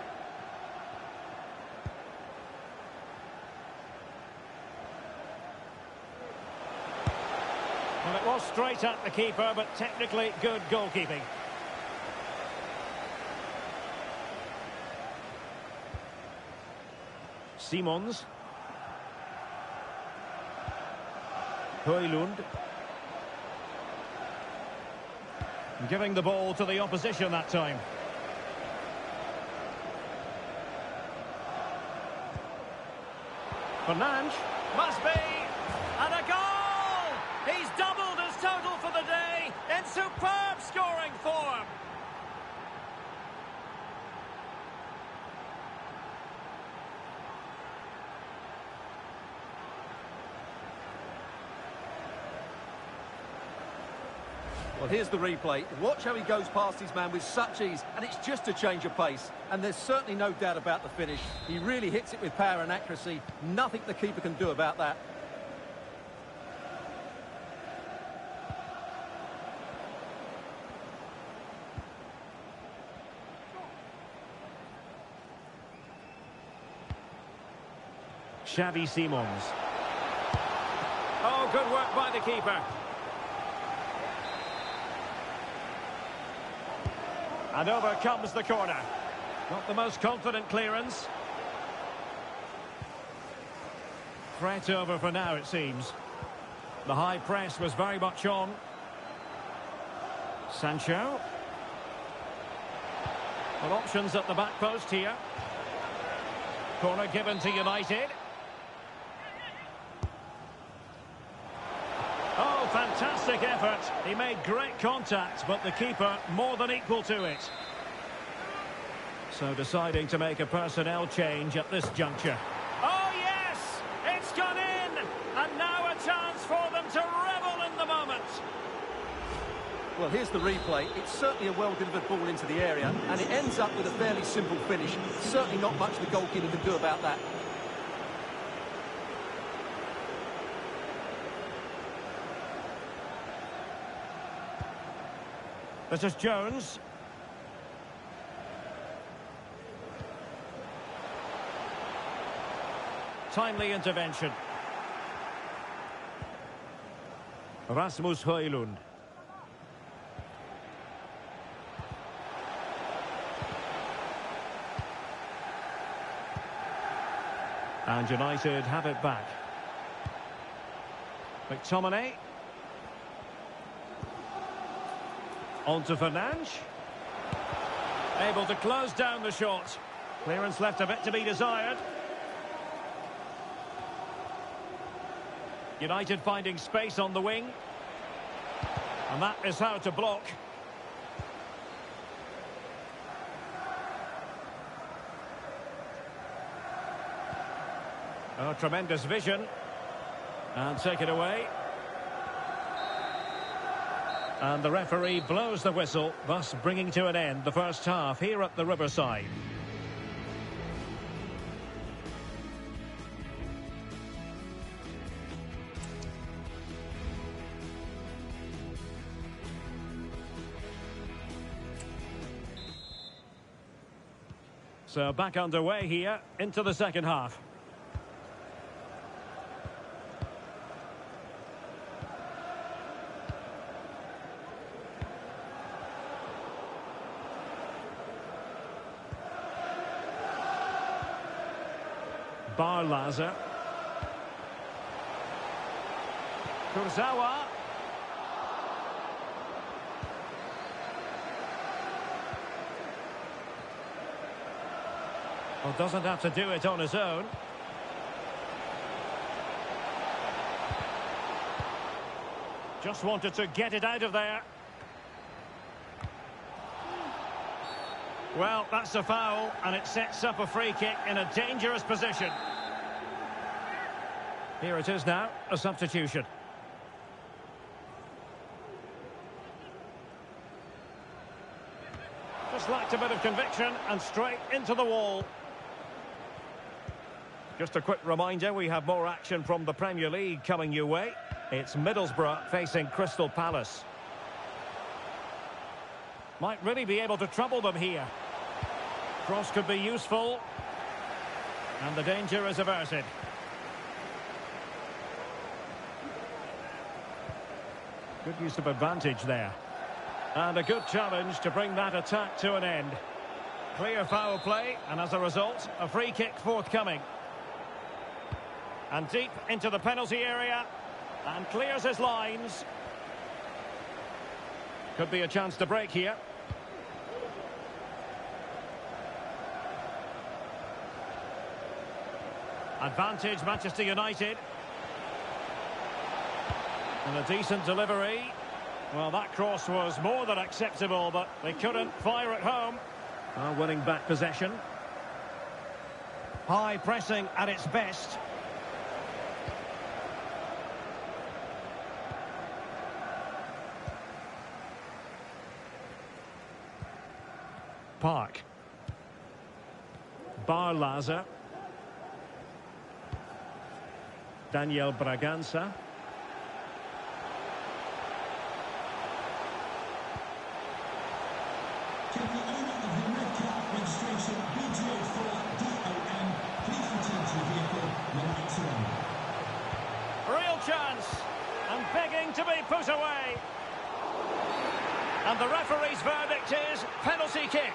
Well, it was straight at the keeper, but technically good goalkeeping. Simons. Højlund. Giving the ball to the opposition that time. Fernandes. Must be. And a goal! He's doubled his total for the day in superb scoring form. Well, here's the replay. Watch how he goes past his man with such ease, and it's just a change of pace. And there's certainly no doubt about the finish. He really hits it with power and accuracy. Nothing the keeper can do about that. Xavi Simons. Oh, good work by the keeper. And over comes the corner. Not the most confident clearance. Threat over for now, it seems. The high press was very much on. Sancho. Well, options at the back post here. Corner given to United. Oh, fantastic effort. He made great contact, but the keeper more than equal to it. So deciding to make a personnel change at this juncture. Oh, yes! It's gone in! And now a chance for them to revel in the moment. Well, here's the replay. It's certainly a well-delivered ball into the area, and it ends up with a fairly simple finish. Certainly not much the goalkeeper can do about that. This is Jones. Timely intervention. Rasmus Højlund. And United have it back. McTominay. On to Fernandes. Able to close down the shot. Clearance left a bit to be desired. United finding space on the wing. And that is how to block. Oh, tremendous vision. And take it away. And the referee blows the whistle, thus bringing to an end the first half here at the Riverside. So back underway here into the second half. Barlaza. Kurzawa. Well, doesn't have to do it on his own. Just wanted to get it out of there. Well, that's a foul, and it sets up a free kick in a dangerous position. Here it is now, a substitution. Just lacked a bit of conviction, and straight into the wall. Just a quick reminder, we have more action from the Premier League coming your way. It's Middlesbrough facing Crystal Palace. Might really be able to trouble them here. Cross could be useful. And the danger is averted. Good use of advantage there. And a good challenge to bring that attack to an end. Clear foul play, and as a result, a free kick forthcoming. And deep into the penalty area. And clears his lines. Could be a chance to break here. Advantage Manchester United. And a decent delivery. Well, that cross was more than acceptable, but they couldn't fire it home. Winning back possession. High pressing at its best. Park. Barlaza. Daniel Bragança. To the owner of the red car registration BJ4DOM, please return to your vehicle when exiting. Real chance. And begging to be put away. And the referee's verdict is penalty kick.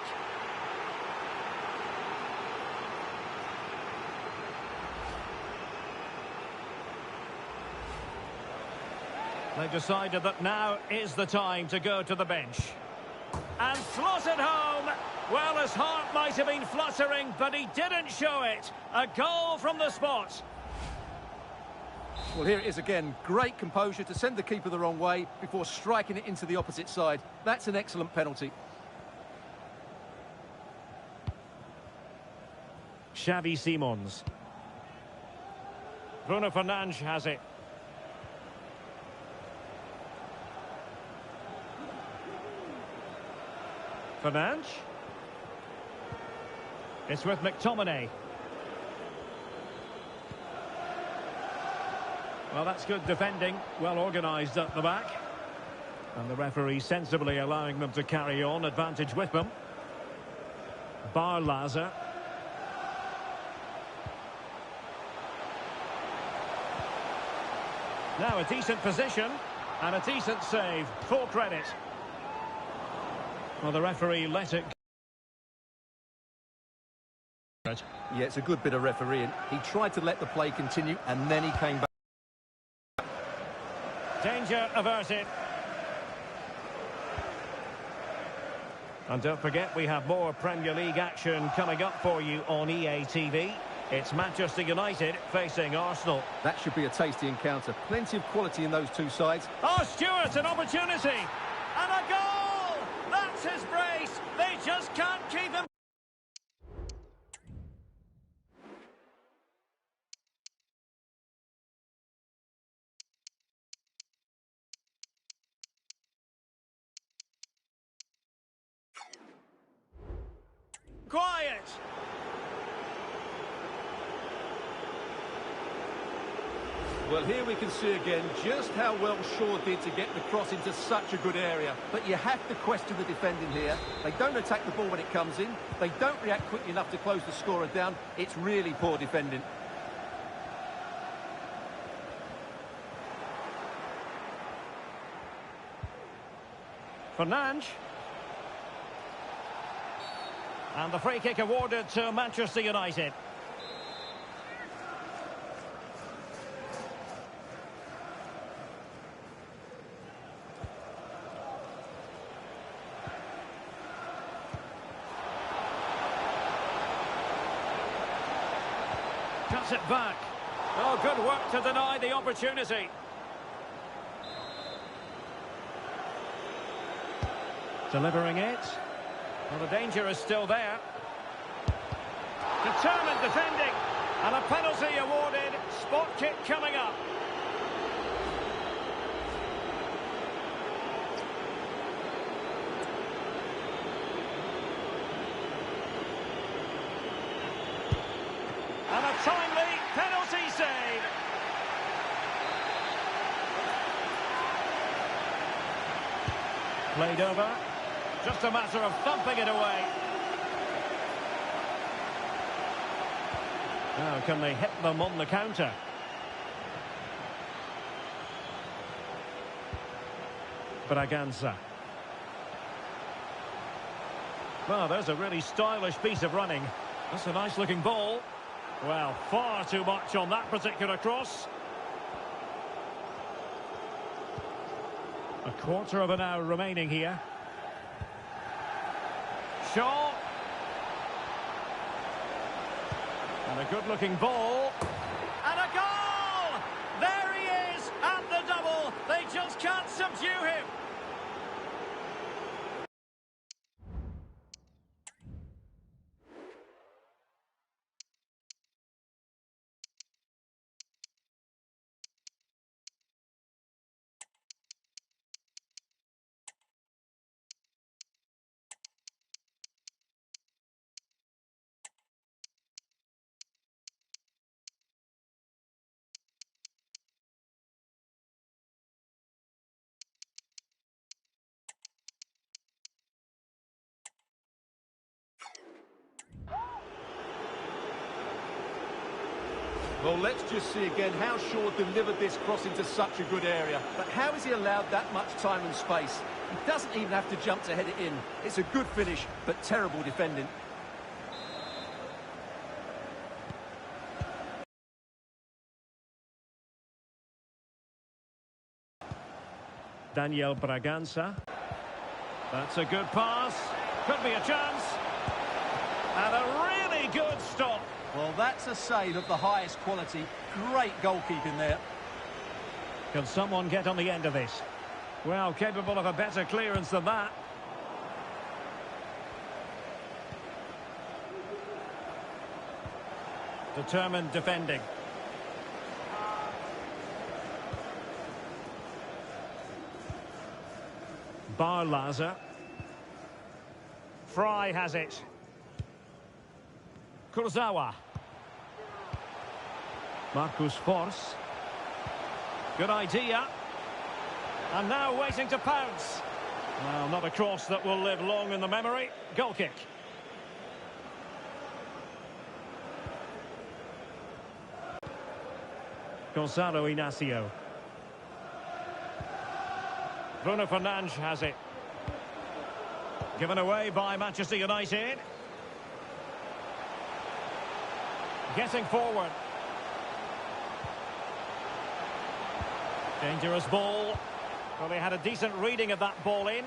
They've decided that now is the time to go to the bench. And slotted home. Well, his heart might have been fluttering, but he didn't show it. A goal from the spot. Well, here it is again. Great composure to send the keeper the wrong way before striking it into the opposite side. That's an excellent penalty. Xavi Simons. Bruno Fernandes has it. Fernandes. It's with McTominay. Well, that's good defending. Well organised at the back. And the referee sensibly allowing them to carry on. Advantage with them. Barlaza. Now a decent position. And a decent save. Full credit. Well, the referee let it go. Yeah, it's a good bit of refereeing. He tried to let the play continue, and then he came back. Danger averted. And don't forget, we have more Premier League action coming up for you on EA TV. It's Manchester United facing Arsenal. That should be a tasty encounter. Plenty of quality in those two sides. Oh, Stewart, an opportunity. And a goal! That's his brace. They just can't keep him. Quiet. Well, here we can see again just how well Shaw did to get the cross into such a good area. But you have to question the defending here. They don't attack the ball when it comes in. They don't react quickly enough to close the scorer down. It's really poor defending. Fernandes. And the free kick awarded to Manchester United. Cuts it back. Oh, good work to deny the opportunity. Delivering it. Well, the danger is still there. Determined defending. And a penalty awarded. Spot kick coming up. And a timely penalty save. Played over. Just a matter of thumping it away. Now, can they hit them on the counter? Braganza. Well, there's a really stylish piece of running. That's a nice-looking ball. Well, far too much on that particular cross. A quarter of an hour remaining here. Shaw. And a good-looking ball. And a goal! There he is at the double. They just can't subdue him. Well, let's just see again how Shaw delivered this cross into such a good area. But how has he allowed that much time and space? He doesn't even have to jump to head it in. It's a good finish, but terrible defending. Daniel Braganza. That's a good pass. Could be a chance. And a really good stop. Well, that's a save of the highest quality. Great goalkeeping there. Can someone get on the end of this? Well, capable of a better clearance than that. Determined defending. Barlaza. Fry has it. Kurzawa. Marcus Force. Good idea. And now waiting to pounce. Well, not a cross that will live long in the memory. Goal kick. Gonzalo Inacio. Bruno Fernandes has it. Given away by Manchester United. Getting forward. Dangerous ball. Well, they had a decent reading of that ball in.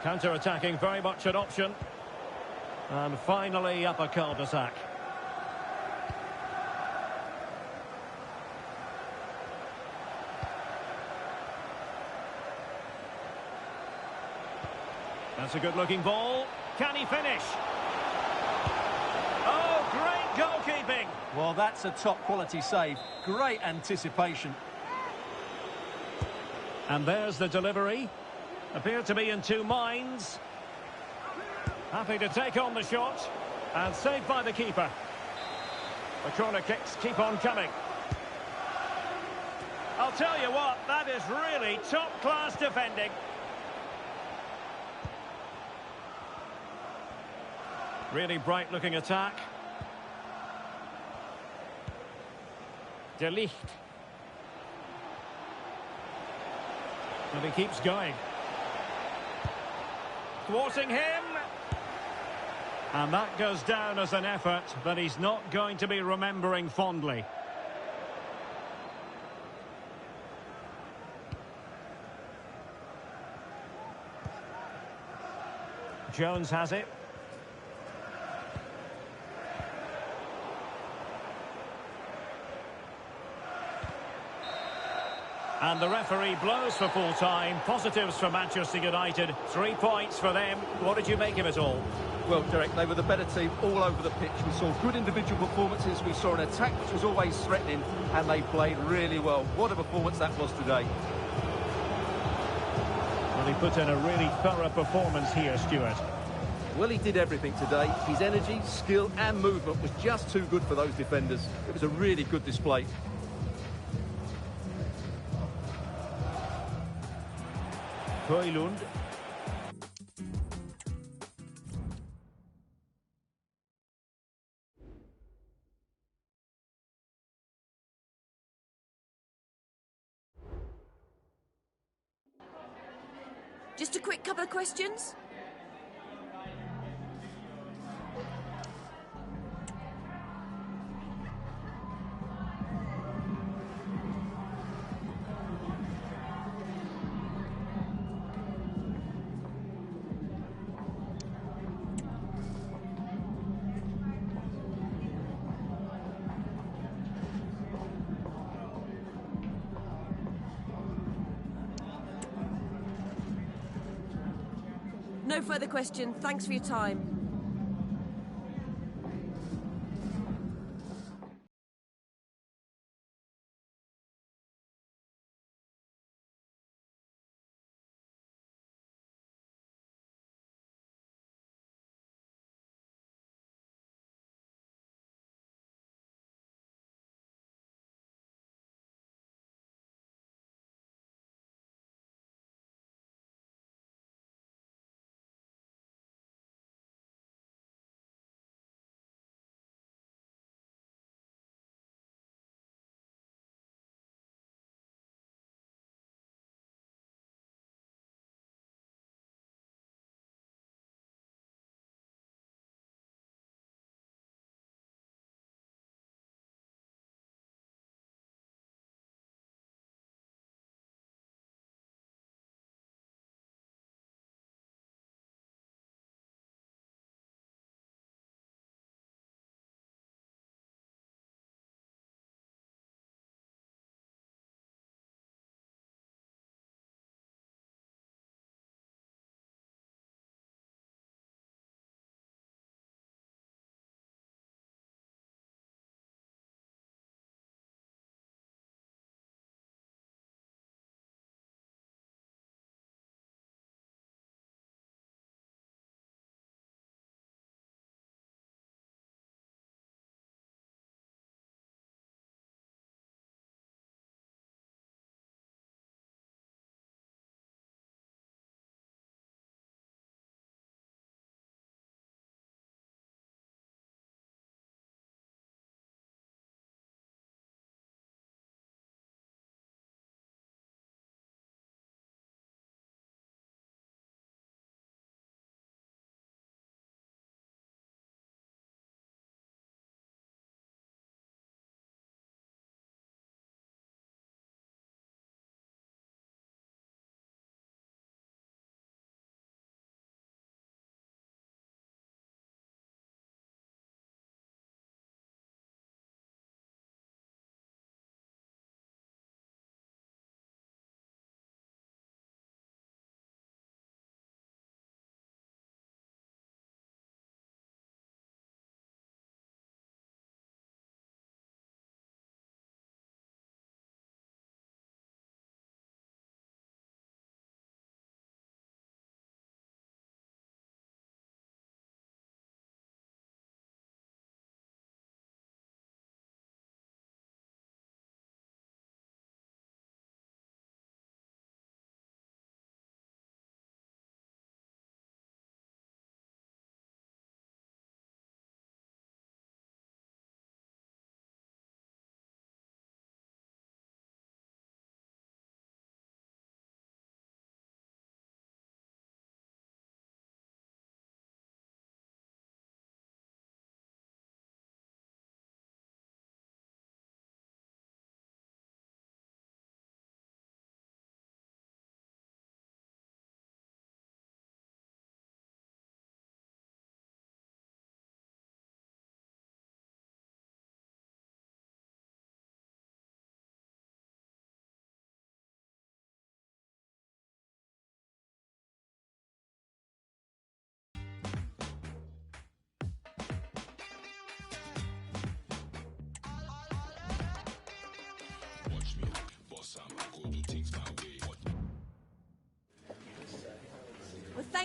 Counter-attacking, very much an option. And finally up a cul-de-sac. That's a good-looking ball. Can he finish? Oh, great goalkeeping. Well, that's a top-quality save. Great anticipation. And there's the delivery. Appeared to be in two minds. Happy to take on the shot. And saved by the keeper. The corner kicks keep on coming. I'll tell you what, that is really top-class defending. Really bright-looking attack. De Ligt. And he keeps going. Thwarting him. And that goes down as an effort that he's not going to be remembering fondly. Jones has it. And the referee blows for full time. Positives for Manchester United. 3 points for them. What did you make of it all? Well, Derek, they were the better team all over the pitch. We saw good individual performances. We saw an attack which was always threatening, and they played really well. What a performance that was today. Well, he put in a really thorough performance here, Stuart. Well, he did everything today. His energy, skill and movement was just too good for those defenders. It was a really good display. Højlund. Just a quick couple of questions. No further question. Thanks for your time.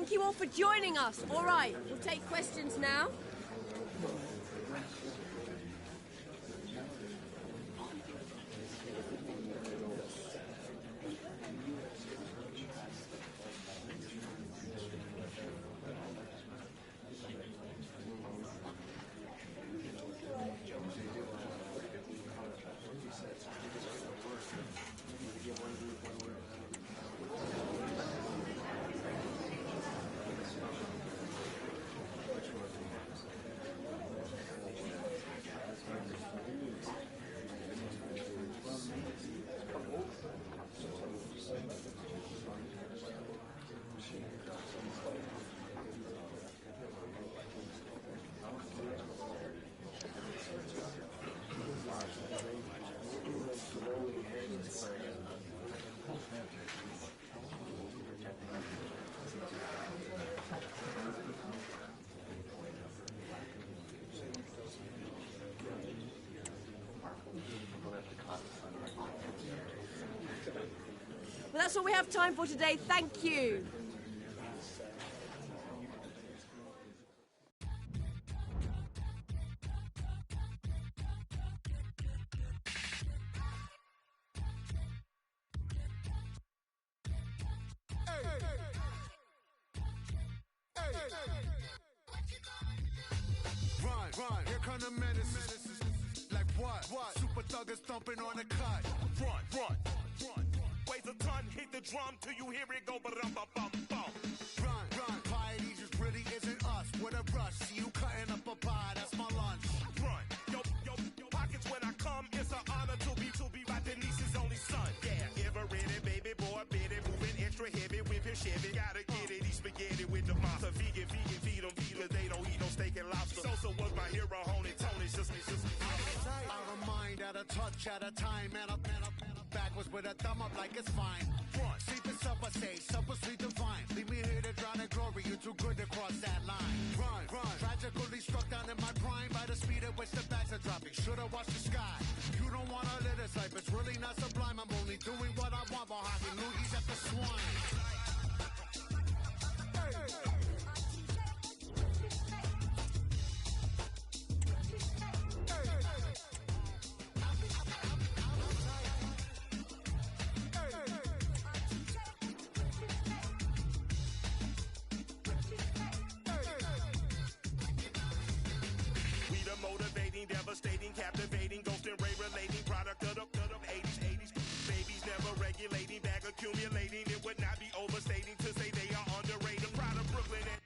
thank you all for joining us. All right, we'll take questions now. Well, that's all we have time for today. Thank you. Run, here come the menaces. Like what? Super thug is thumping on the cut. Run. Weighs a ton, hit the drum till you hear it go ba-dum-ba-bum-bum. Run, piety just really isn't us. With a brush, see you cutting up a pie, that's my lunch. Run, yo, pockets when I come, it's an honor to be right Denise's only son. Yeah, ever ready, baby boy, bitty, moving extra heavy, whipping Chevy. Gotta get it, eat spaghetti with the monster. Vegan, feed them, they don't eat no steak and lobster. So was my hero, Honey Tony's just out of mind, at a touch at a time, and up backwards with a thumb up like it's fine. Run, sleep is supper, say supper sweet divine. Leave me here to drown in glory, you're too good to cross that line. Run, tragically struck down in my prime by the speed at which the bags are dropping. Should've watched the sky. You don't wanna live this life, it's really not sublime. I'm only doing what I want while hocking loogies at the swine. Motivating, devastating, captivating, ghost and ray relating, product of the 80s. Babies never regulating, bag accumulating. It would not be overstating to say they are underrated. Proud of Brooklyn and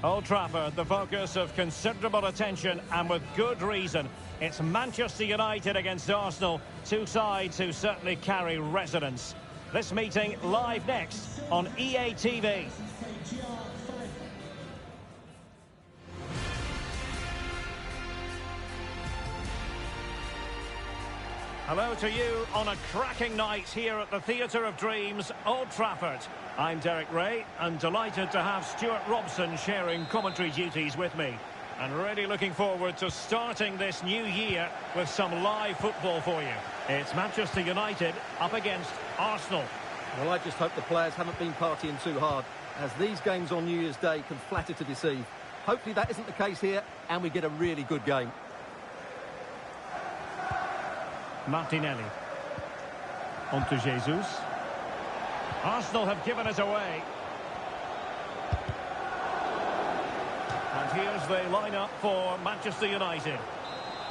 Old Trafford, the focus of considerable attention, and with good reason. It's Manchester United against Arsenal, two sides who certainly carry resonance. This meeting live next on EA TV. Hello to you on a cracking night here at the Theatre of Dreams, Old Trafford. I'm Derek Ray, and delighted to have Stuart Robson sharing commentary duties with me. And really looking forward to starting this new year with some live football for you. It's Manchester United up against Arsenal. Well, I just hope the players haven't been partying too hard, as these games on New Year's Day can flatter to deceive. Hopefully that isn't the case here, and we get a really good game. Martinelli. On to Jesus. Arsenal have given it away. And here's the lineup for Manchester United.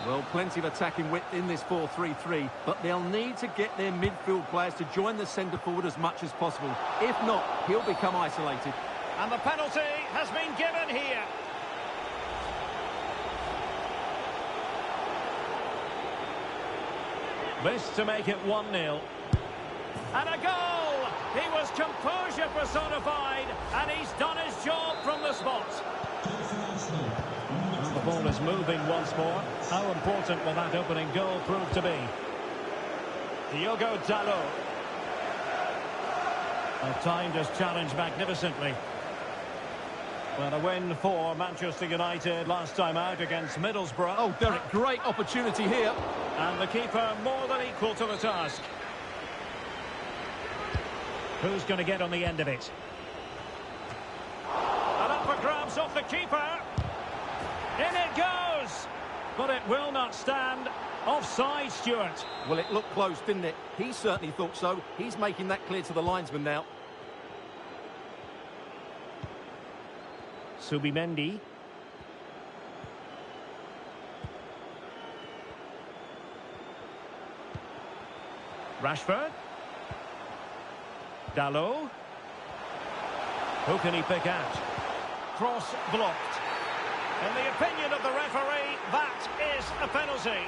Well, plenty of attacking width in this 4-3-3, but they'll need to get their midfield players to join the centre forward as much as possible. If not, he'll become isolated. And the penalty has been given here. This to make it 1-0. And a goal! He was composure personified, and he's done his job from the spot. And the ball is moving once more. How important will that opening goal prove to be? Diogo Dalot. Timed his challenge magnificently. Well, a win for Manchester United last time out against Middlesbrough. Oh, Derek, great opportunity here. And the keeper more than equal to the task. Who's going to get on the end of it? Up for grabs off the keeper. In it goes. But it will not stand. Offside, Stuart. Well, it looked close, didn't it? He certainly thought so. He's making that clear to the linesman now. Subimendi. Rashford. Dalot. Who can he pick out? Cross blocked. In the opinion of the referee, that is a penalty.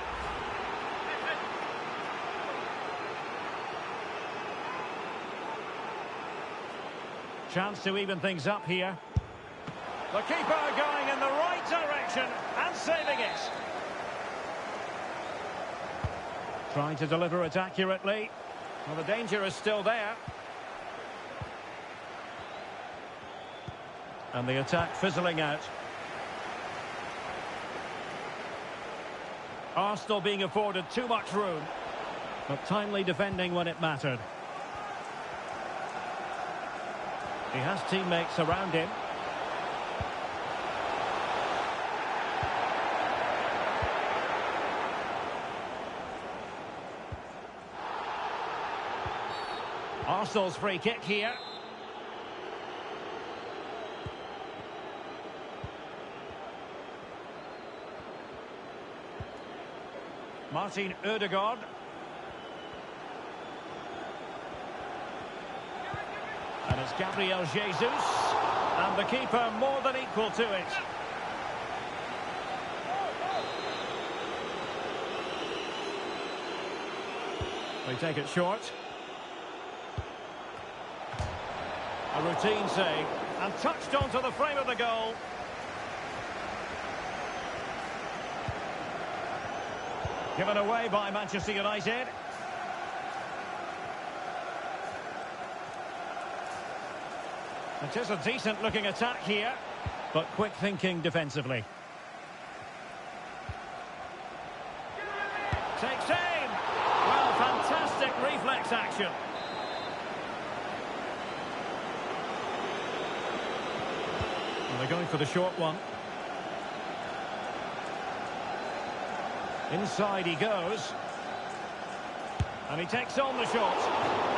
Chance to even things up here. The keeper going in the right direction and saving it. Trying to deliver it accurately. Well, the danger is still there. And the attack fizzling out. Arsenal being afforded too much room, but timely defending when it mattered. He has teammates around him. Arsenal's free kick here. Martin Ødegaard. And it's Gabriel Jesus. And the keeper more than equal to it. They take it short. A routine save. And touched onto the frame of the goal. Given away by Manchester United. It is a decent-looking attack here, but quick thinking defensively. Takes aim. Well, fantastic reflex action. And they're going for the short one. Inside he goes. And he takes on the shot.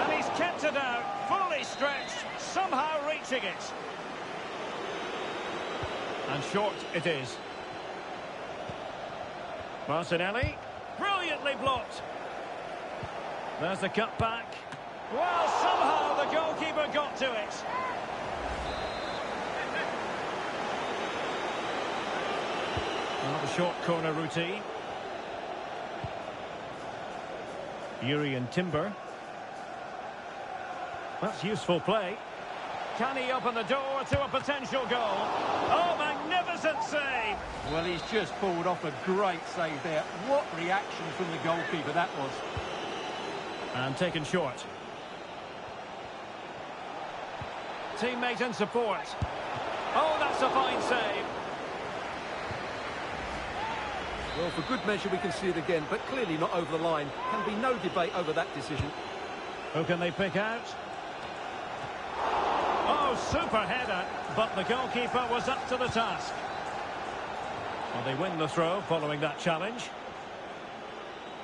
And he's kept it out, fully stretched, somehow reaching it. And short it is. Martinelli, brilliantly blocked. There's the cut back. Well, somehow the goalkeeper got to it. Another short corner routine. Urian Timber. That's useful play. Can he open the door to a potential goal? Oh, magnificent save! Well, he's just pulled off a great save there. What reaction from the goalkeeper that was. And taken short. Teammate in support. Oh, that's a fine save. Well, for good measure, we can see it again, but clearly not over the line. Can be no debate over that decision. Who can they pick out? Oh, super header, but the goalkeeper was up to the task. Well, they win the throw following that challenge.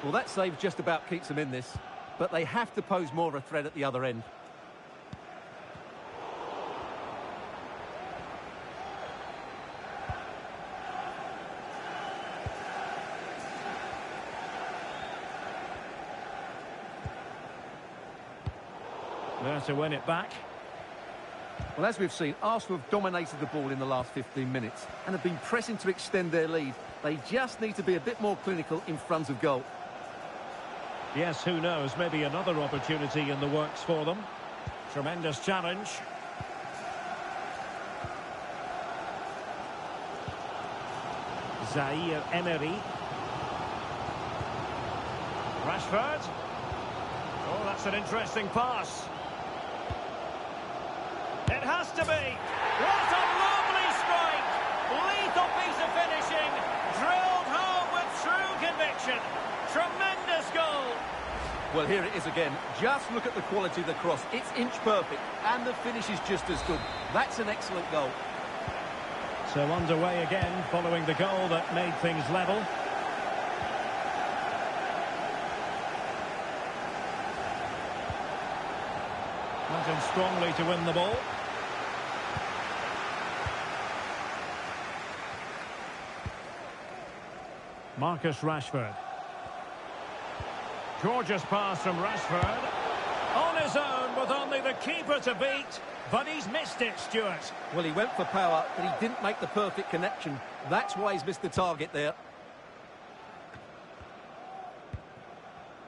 Well, that save just about keeps them in this, but they have to pose more of a threat at the other end. There to win it back. Well, as we've seen, Arsenal have dominated the ball in the last 15 minutes and have been pressing to extend their lead. They just need to be a bit more clinical in front of goal. Yes, who knows, maybe another opportunity in the works for them. Tremendous challenge. Zaire Emery. Rashford. Oh, that's an interesting pass. It has to be. What a lovely strike. Lethal piece of finishing. Drilled home with true conviction. Tremendous goal. Well, here it is again. Just look at the quality of the cross. It's inch perfect, and the finish is just as good. That's an excellent goal. So underway again following the goal that made things level. Went in strongly to win the ball. Marcus Rashford. Gorgeous pass from Rashford. On his own with only the keeper to beat. But he's missed it, Stuart. Well, he went for power, but he didn't make the perfect connection. That's why he's missed the target there.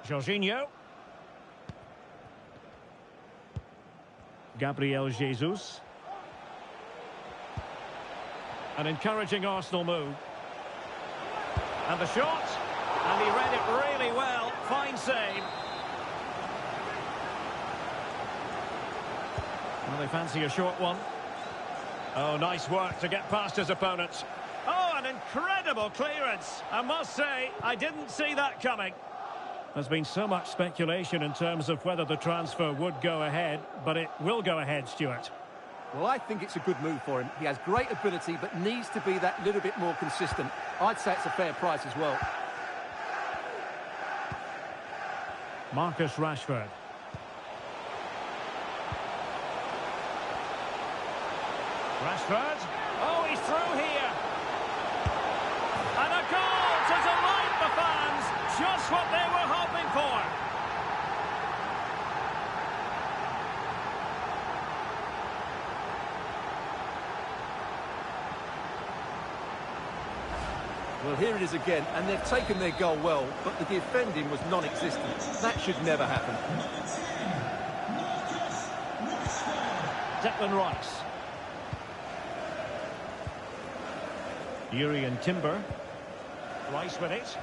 Jorginho. Gabriel Jesus. An encouraging Arsenal move. And the shot. And he read it really well. Fine save. Well, they fancy a short one. Oh, nice work to get past his opponents. Oh, an incredible clearance. I must say, I didn't see that coming. There's been so much speculation in terms of whether the transfer would go ahead, but it will go ahead, Stuart. Well, I think it's a good move for him. He has great ability, but needs to be that little bit more consistent. I'd say it's a fair price as well. Marcus Rashford. Rashford. Oh, he's through here. And a goal to delight the fans. Just what they were hoping for. Well, here it is again, and they've taken their goal well, but the defending was non-existent. That should never happen. Declan Rice. Urian Timber. Rice with it.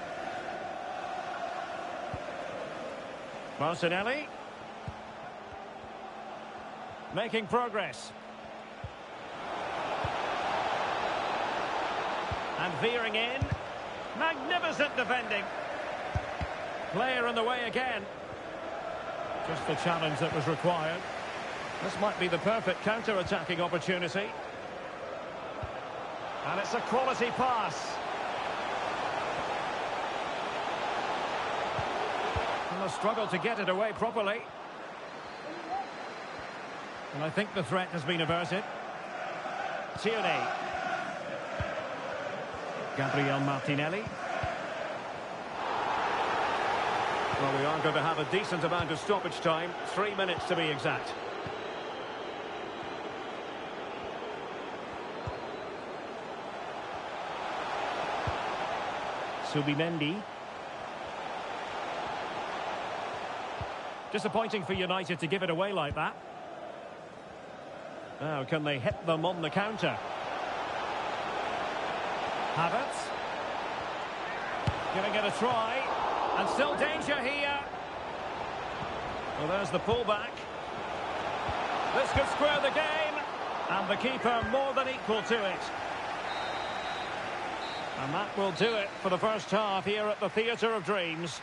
Martinelli. Making progress. And veering in. Magnificent defending. Player in the way again. Just the challenge that was required. This might be the perfect counter-attacking opportunity. And it's a quality pass. And a struggle to get it away properly. And I think the threat has been averted. Tierney. Gabriel Martinelli. Well, we are going to have a decent amount of stoppage time. 3 minutes to be exact. Subimendi. Disappointing for United to give it away like that. Now, can they hit them on the counter? Havertz. Giving it a try. And still danger here. Well, there's the pullback. This could square the game. And the keeper more than equal to it. And that will do it for the first half here at the Theatre of Dreams.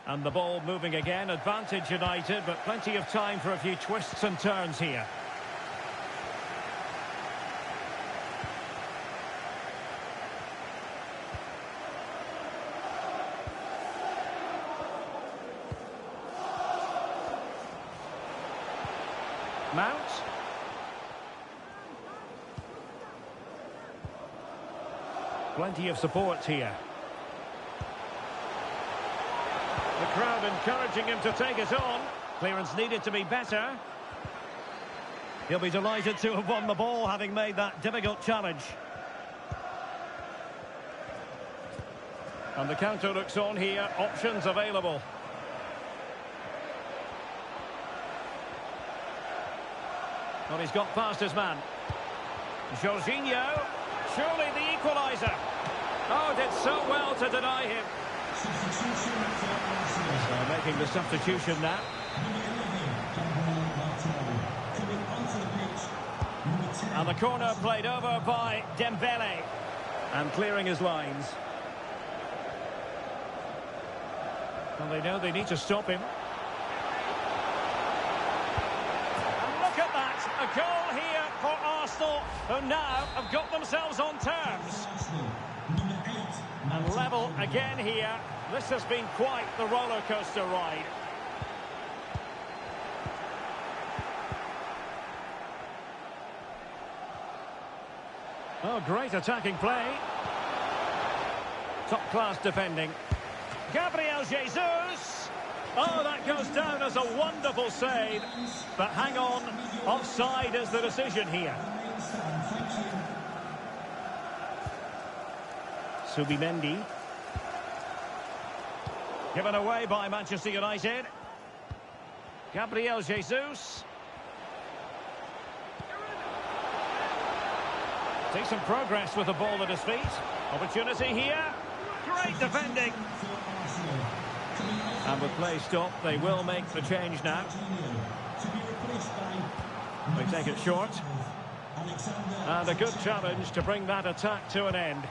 And the ball moving again, advantage United, but plenty of time for a few twists and turns here. Mount. Plenty of support here. The crowd encouraging him to take it on. Clearance needed to be better. He'll be delighted to have won the ball, having made that difficult challenge. And the counter looks on here. Options available. Well, he's got past his man. Jorginho. Surely the equaliser. Oh, did so well to deny him. So making the substitution now. And the corner played over by Dembele. And clearing his lines. And they know they need to stop him. And look at that, a goal here for Arsenal, who now have got themselves on terms. And level again here. This has been quite the roller coaster ride. Oh, great attacking play. Top-class defending. Gabriel Jesus. Oh, that goes down as a wonderful save. But hang on, offside is the decision here. Subimendi. Given away by Manchester United. Gabriel Jesus. Decent progress with the ball at his feet. Opportunity here. Great defending. And with play stopped, they will make the change now. They take it short. And a good challenge to bring that attack to an end.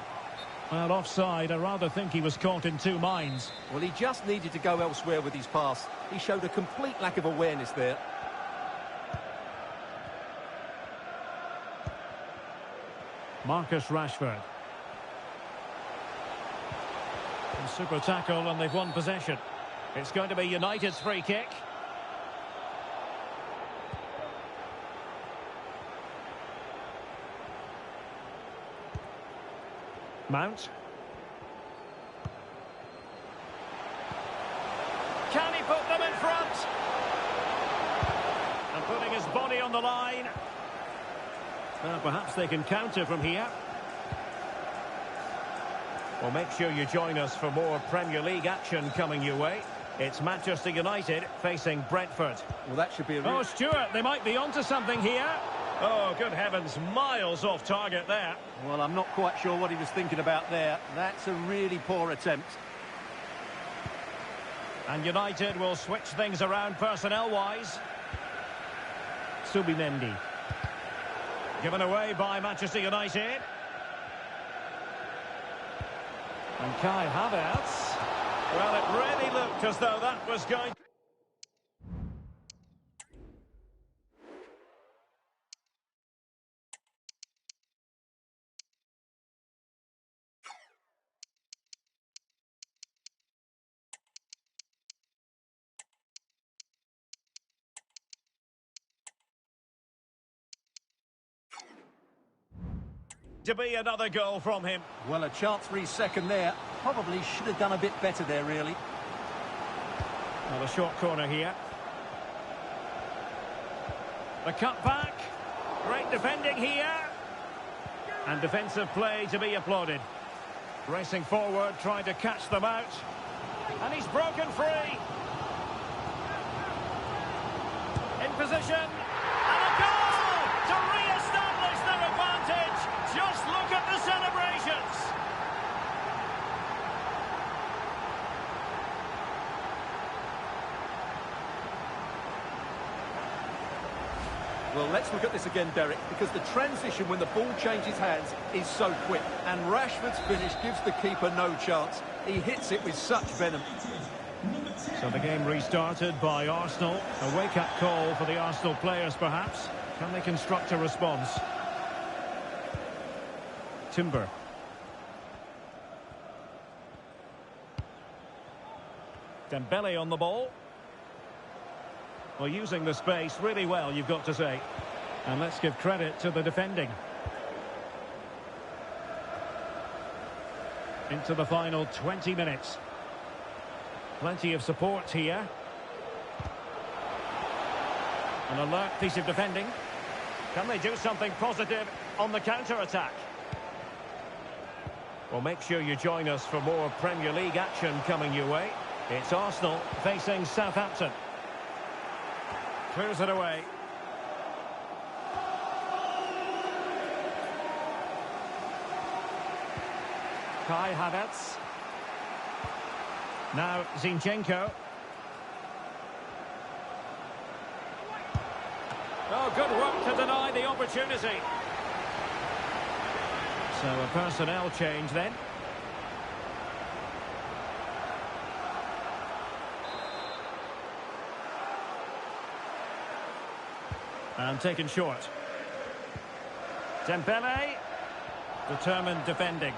Well, offside, I rather think he was caught in two minds. Well, he just needed to go elsewhere with his pass. He showed a complete lack of awareness there. Marcus Rashford. And super tackle, and they've won possession. It's going to be United's free kick. Mount. Can he put them in front? And putting his body on the line. Well, perhaps they can counter from here. Well, make sure you join us for more Premier League action coming your way. It's Manchester United facing Brentford. Well, that should be a... Oh, Stuart, they might be onto something here. Oh, good heavens, miles off target there. Well, I'm not quite sure what he was thinking about there. That's a really poor attempt. And United will switch things around personnel-wise. Subimendi. Given away by Manchester United. And Kai Havertz. Well, it really looked as though that was going... to be another goal from him. Well, a chance for his second there. Probably should have done a bit better there, really. Well, a short corner here. The cut back. Great defending here. And defensive play to be applauded. Racing forward, trying to catch them out. And he's broken free. In position. And a goal to re-establish their advantage. Just look at the celebrations. Well, let's look at this again, Derek, because the transition when the ball changes hands is so quick. And Rashford's finish gives the keeper no chance. He hits it with such venom. So the game restarted by Arsenal. A wake-up call for the Arsenal players, perhaps. Can they construct a response? Timber. Dembele on the ball. Well, using the space really well, you've got to say. And let's give credit to the defending. Into the final 20 minutes. Plenty of support here. An alert piece of defending. Can they do something positive on the counter-attack? Well, make sure you join us for more Premier League action coming your way. It's Arsenal facing Southampton. Clears it away. Kai Havertz. Now Zinchenko. Oh, good work to deny the opportunity. So a personnel change then. And taken short. Dembele. Determined defending.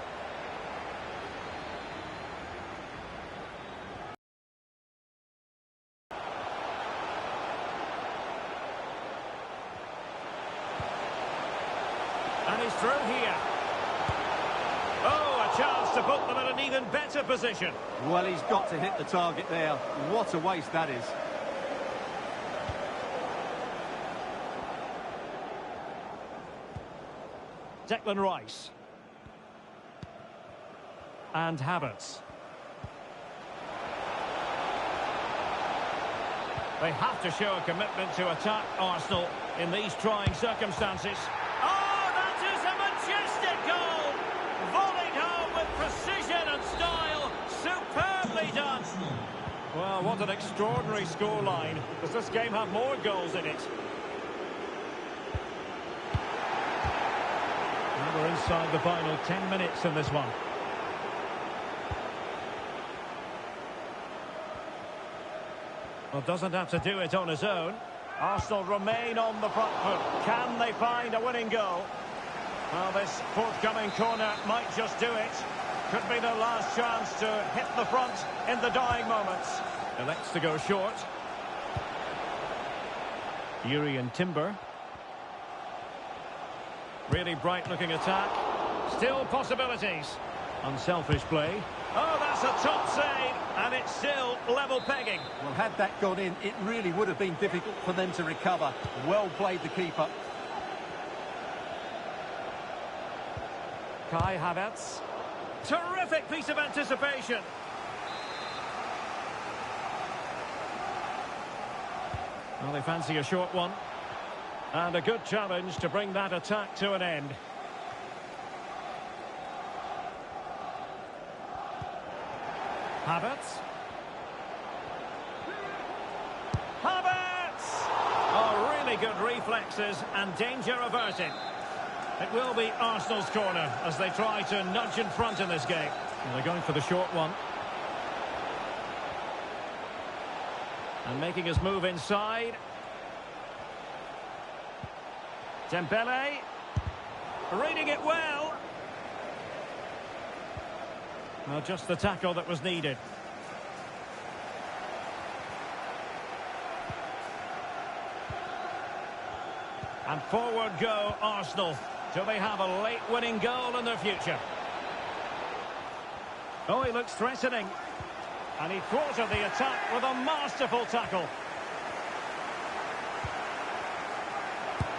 And he's through here. Oh, a chance to put them in an even better position. Well, he's got to hit the target there. What a waste that is. Declan Rice. And Havertz. They have to show a commitment to attack Arsenal in these trying circumstances. Oh, that is a majestic goal! Volleyed home with precision and style. Superbly done. Well, what an extraordinary scoreline. Does this game have more goals in it? Now we're inside the final 10 minutes in this one. Well, doesn't have to do it on his own. Arsenal remain on the front foot. Can they find a winning goal? Well, this forthcoming corner might just do it. Could be their last chance to hit the front in the dying moments. Elects to go short. Yuri and Timber. Really bright-looking attack. Still possibilities. Unselfish play. Oh, that's a top save, and it's still level pegging. Well, had that gone in, it really would have been difficult for them to recover. Well played, the keeper. Kai Havertz. Terrific piece of anticipation. Well, they fancy a short one. And a good challenge to bring that attack to an end. Havertz. Havertz! Oh, really good reflexes and danger averted. It will be Arsenal's corner as they try to nudge in front in this game. And they're going for the short one. And making his move inside. Dembele. Reading it well. Well, just the tackle that was needed. And forward go Arsenal. Do they have a late winning goal in their future? Oh, he looks threatening. And he thwarted the attack with a masterful tackle.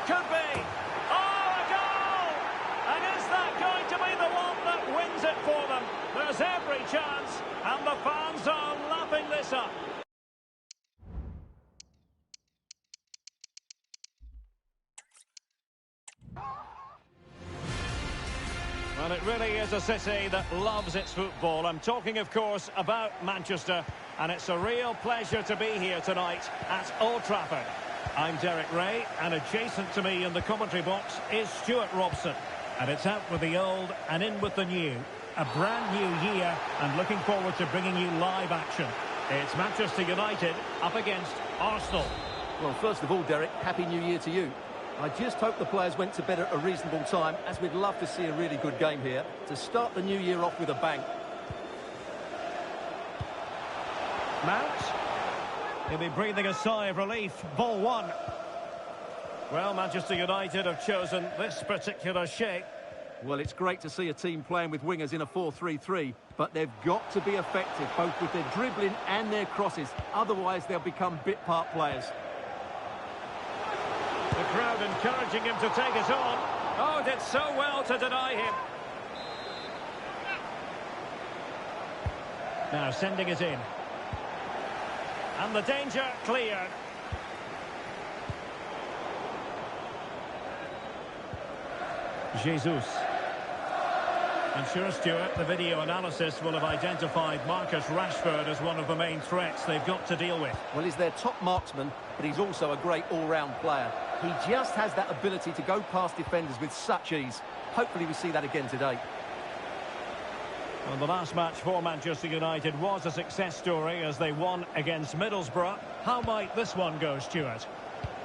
Could be. Oh, a goal! And is that going to be the one that wins it for them? There's every chance, and the fans are lapping this up. Well, it really is a city that loves its football. I'm talking, of course, about Manchester, and it's a real pleasure to be here tonight at Old Trafford. I'm Derek Ray, and adjacent to me in the commentary box is Stuart Robson. And it's out with the old and in with the new. A brand new year, and looking forward to bringing you live action. It's Manchester United up against Arsenal. Well, first of all, Derek, Happy New Year to you. I just hope the players went to bed at a reasonable time, as we'd love to see a really good game here to start the new year off with a bang. Mount. He'll be breathing a sigh of relief. Ball one. Well, Manchester United have chosen this particular shape. Well, it's great to see a team playing with wingers in a 4-3-3, but they've got to be effective, both with their dribbling and their crosses. Otherwise, they'll become bit-part players. The crowd encouraging him to take it on. Oh, did so well to deny him. Now sending it in. And the danger cleared. Jesus. I'm sure, Stuart, the video analysis will have identified Marcus Rashford as one of the main threats they've got to deal with. Well, he's their top marksman, but he's also a great all-round player. He just has that ability to go past defenders with such ease. Hopefully we see that again today. Well, the last match for Manchester United was a success story as they won against Middlesbrough. How might this one go, Stuart?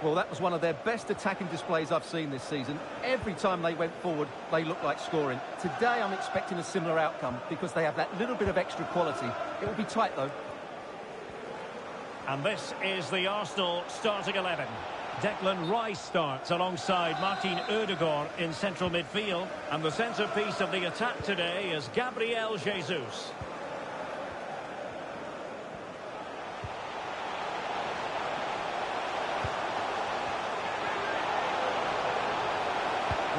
Well, that was one of their best attacking displays I've seen this season. Every time they went forward, they looked like scoring. Today, I'm expecting a similar outcome because they have that little bit of extra quality. It will be tight, though. And this is the Arsenal starting 11. Declan Rice starts alongside Martin Ødegaard in central midfield. And the centrepiece of the attack today is Gabriel Jesus.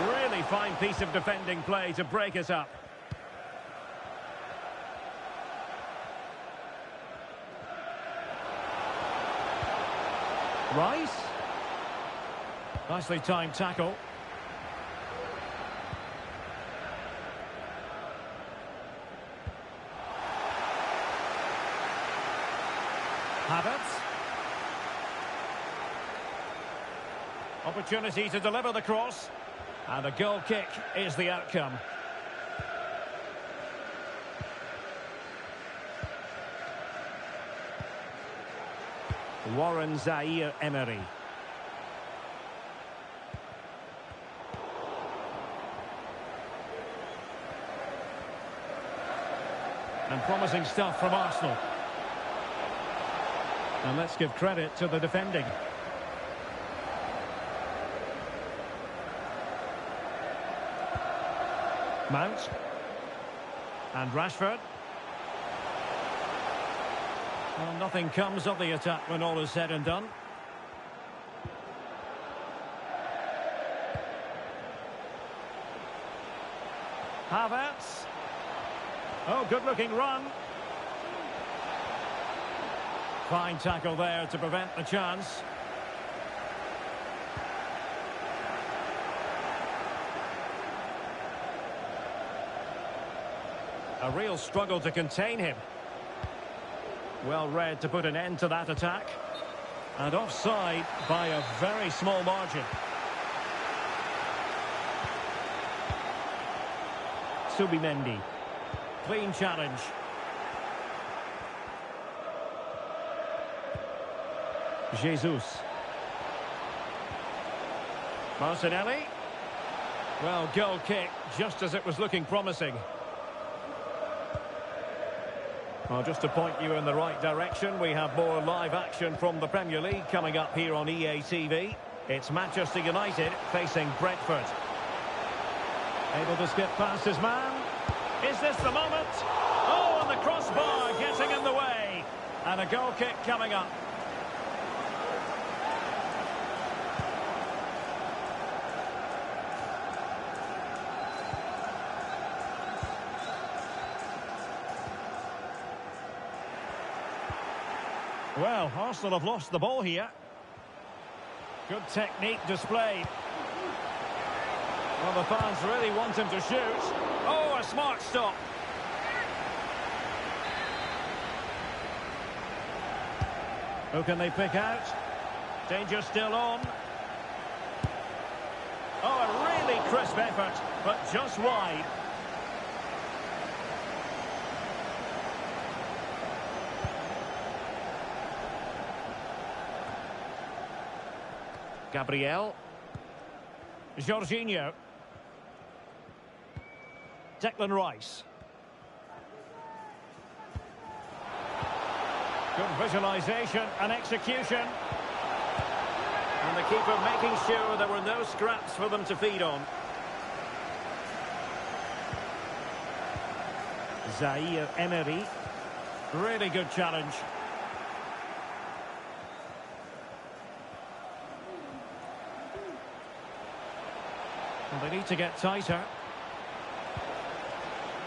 Really fine piece of defending play to break it up. Rice. Nicely timed tackle. Havertz. Opportunity to deliver the cross. And a goal kick is the outcome. Warren Zaïre-Emery. And promising stuff from Arsenal. And let's give credit to the defending. Mount. And Rashford. Well, nothing comes of the attack when all is said and done. Havertz. Oh, good-looking run. Fine tackle there to prevent the chance. A real struggle to contain him. Well read to put an end to that attack. And offside by a very small margin. Subimendi. Clean challenge. Jesus. Martinelli. Well, goal kick just as it was looking promising. Well, just to point you in the right direction, we have more live action from the Premier League coming up here on EA TV. It's Manchester United facing Brentford. Able to skip past his man. Is this the moment? Oh, and the crossbar getting in the way. And a goal kick coming up. Well, Arsenal have lost the ball here. Good technique displayed. Well, the fans really want him to shoot. Oh, a smart stop. Who can they pick out? Danger still on. Oh, a really crisp effort, but just wide. Gabriel. Jorginho. Declan Rice. Good visualisation and execution. And the keeper making sure there were no scraps for them to feed on. Zaïre-Emery. Really good challenge. Well, they need to get tighter.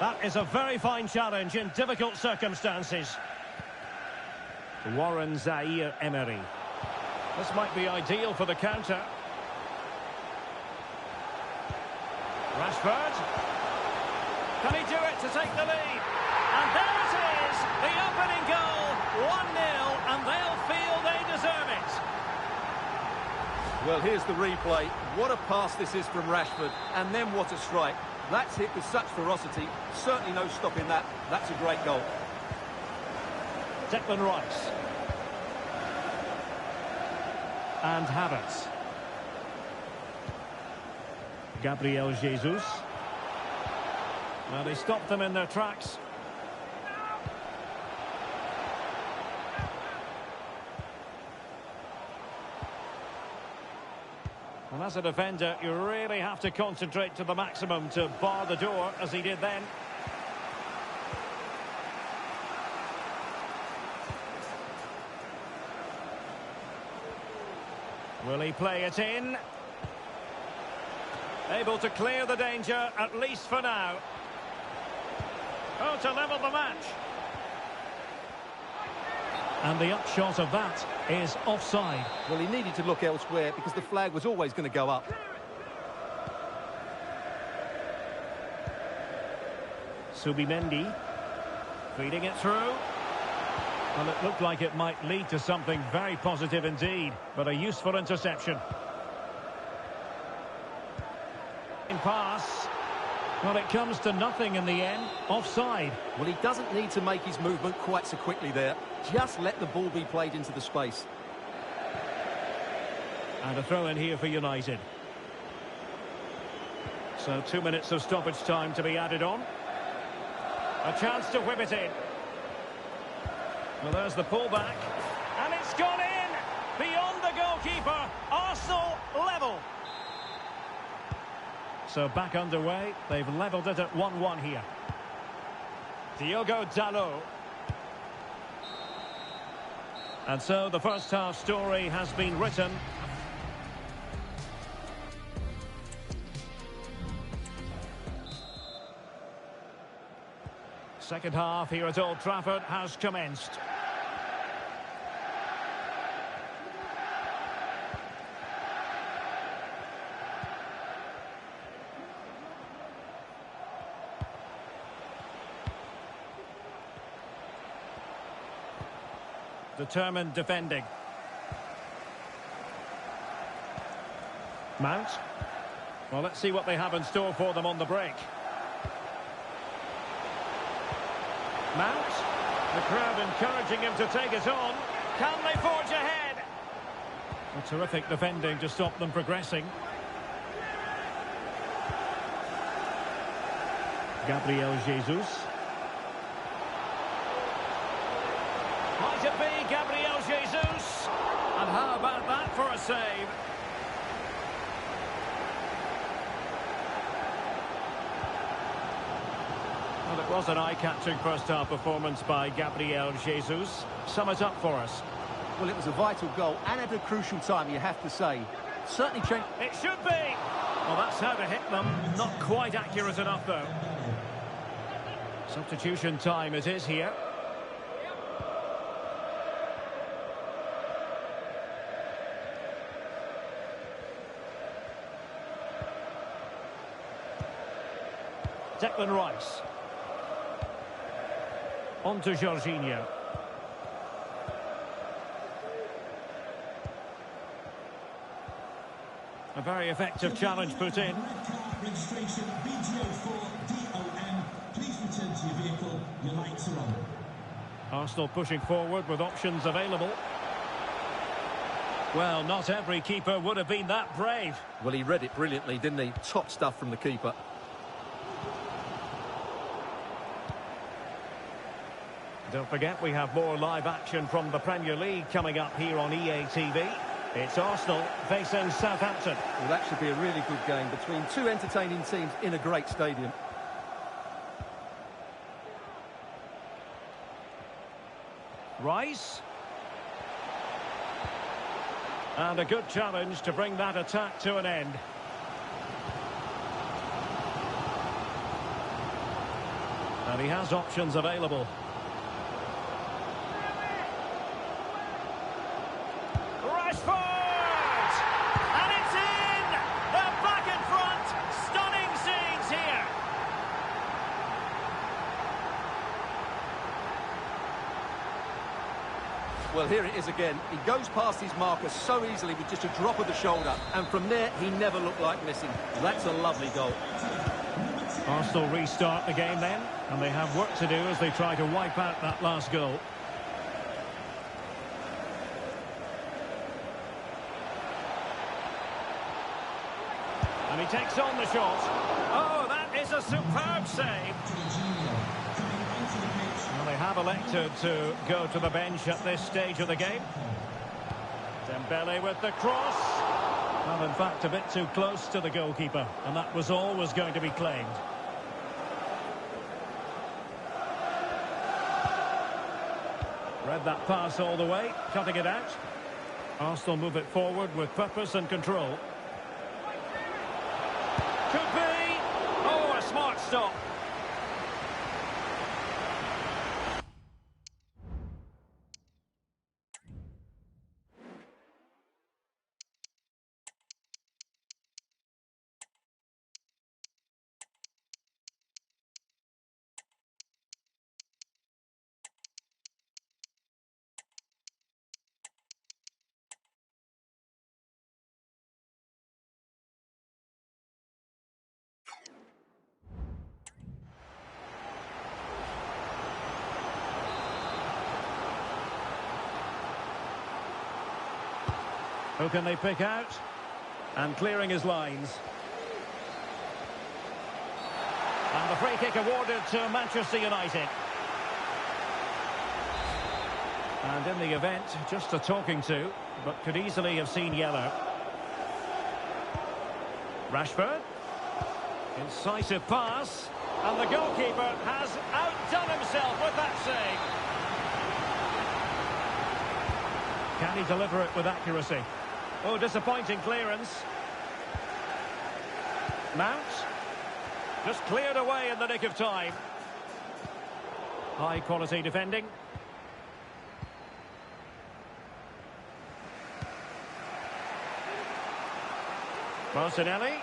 That is a very fine challenge in difficult circumstances. Warren Zaïre-Emery. This might be ideal for the counter. Rashford. Can he do it to take the lead? And there it is! The opening goal! 1-0, and they'll feel they deserve it. Well, here's the replay. What a pass this is from Rashford. And then what a strike. That's hit with such ferocity. Certainly no stopping that. That's a great goal. Declan Rice. And Havertz. Gabriel Jesus. Well, they stopped them in their tracks. And as a defender, you really have to concentrate to the maximum to bar the door, as he did then. Will he play it in? Able to clear the danger, at least for now. Oh, to level the match. And the upshot of that is offside. Well, he needed to look elsewhere because the flag was always going to go up. Subimendi. Feeding it through. Well, it looked like it might lead to something very positive indeed, but a useful interception. Pass. Well, it comes to nothing in the end. Offside. Well, he doesn't need to make his movement quite so quickly there. Just let the ball be played into the space. And a throw in here for United. So 2 minutes of stoppage time to be added on. A chance to whip it in. Well, there's the pullback. And it's gone in! Beyond the goalkeeper. Arsenal level. So back underway. They've levelled it at 1-1 here. Diogo Dalot. And so the first half story has been written. Second half here at Old Trafford has commenced. Determined defending. Mount. Well, let's see what they have in store for them on the break. Mount. The crowd encouraging him to take it on. Can they forge ahead? A terrific defending to stop them progressing. Gabriel Jesus. Might it be Gabriel Jesus? And how about that for a save? Well, it was an eye-catching first-half performance by Gabriel Jesus. Sum it up for us. Well, it was a vital goal and at a crucial time, you have to say. Certainly changed. It should be! Well, that's how to hit them. Not quite accurate enough, though. Substitution time it is here. Declan Rice. On to Jorginho. A very effective challenge put in. Registration BGO4DON. Please return to your vehicle. Your lights are on. Arsenal pushing forward with options available. Well, not every keeper would have been that brave. Well, he read it brilliantly, didn't he? Top stuff from the keeper. Don't forget, we have more live action from the Premier League coming up here on EA TV. It's Arsenal facing Southampton. Well, that should be a really good game between two entertaining teams in a great stadium. Rice. And a good challenge to bring that attack to an end. And he has options available. And it's in! They're back in front! Stunning scenes here! Well, here it is again. He goes past his marker so easily with just a drop of the shoulder. And from there, he never looked like missing. That's a lovely goal. Arsenal restart the game then. And they have work to do as they try to wipe out that last goal. And he takes on the shot. Oh, that is a superb save. Well, they have elected to go to the bench at this stage of the game. Dembele with the cross. Well, in fact, a bit too close to the goalkeeper, and that was always going to be claimed. Read that pass all the way, cutting it out. Arsenal move it forward with purpose and control. Could be! Oh, a smart stop. Who can they pick out? And clearing his lines. And the free kick awarded to Manchester United. And in the event, just a talking to, but could easily have seen yellow. Rashford. Incisive pass. And the goalkeeper has outdone himself with that save. Can he deliver it with accuracy? Oh, disappointing clearance. Mount. Just cleared away in the nick of time. High quality defending. Martinelli.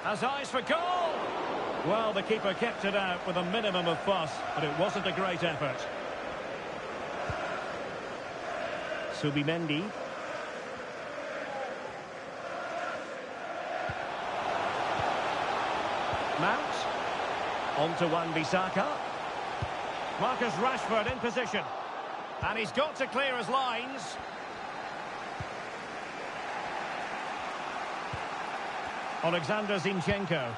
Has eyes for goal. Well, the keeper kept it out with a minimum of fuss, but it wasn't a great effort. Subimendi. Mount. On to Wan-Bissaka. Marcus Rashford in position. And he's got to clear his lines. Alexander Zinchenko.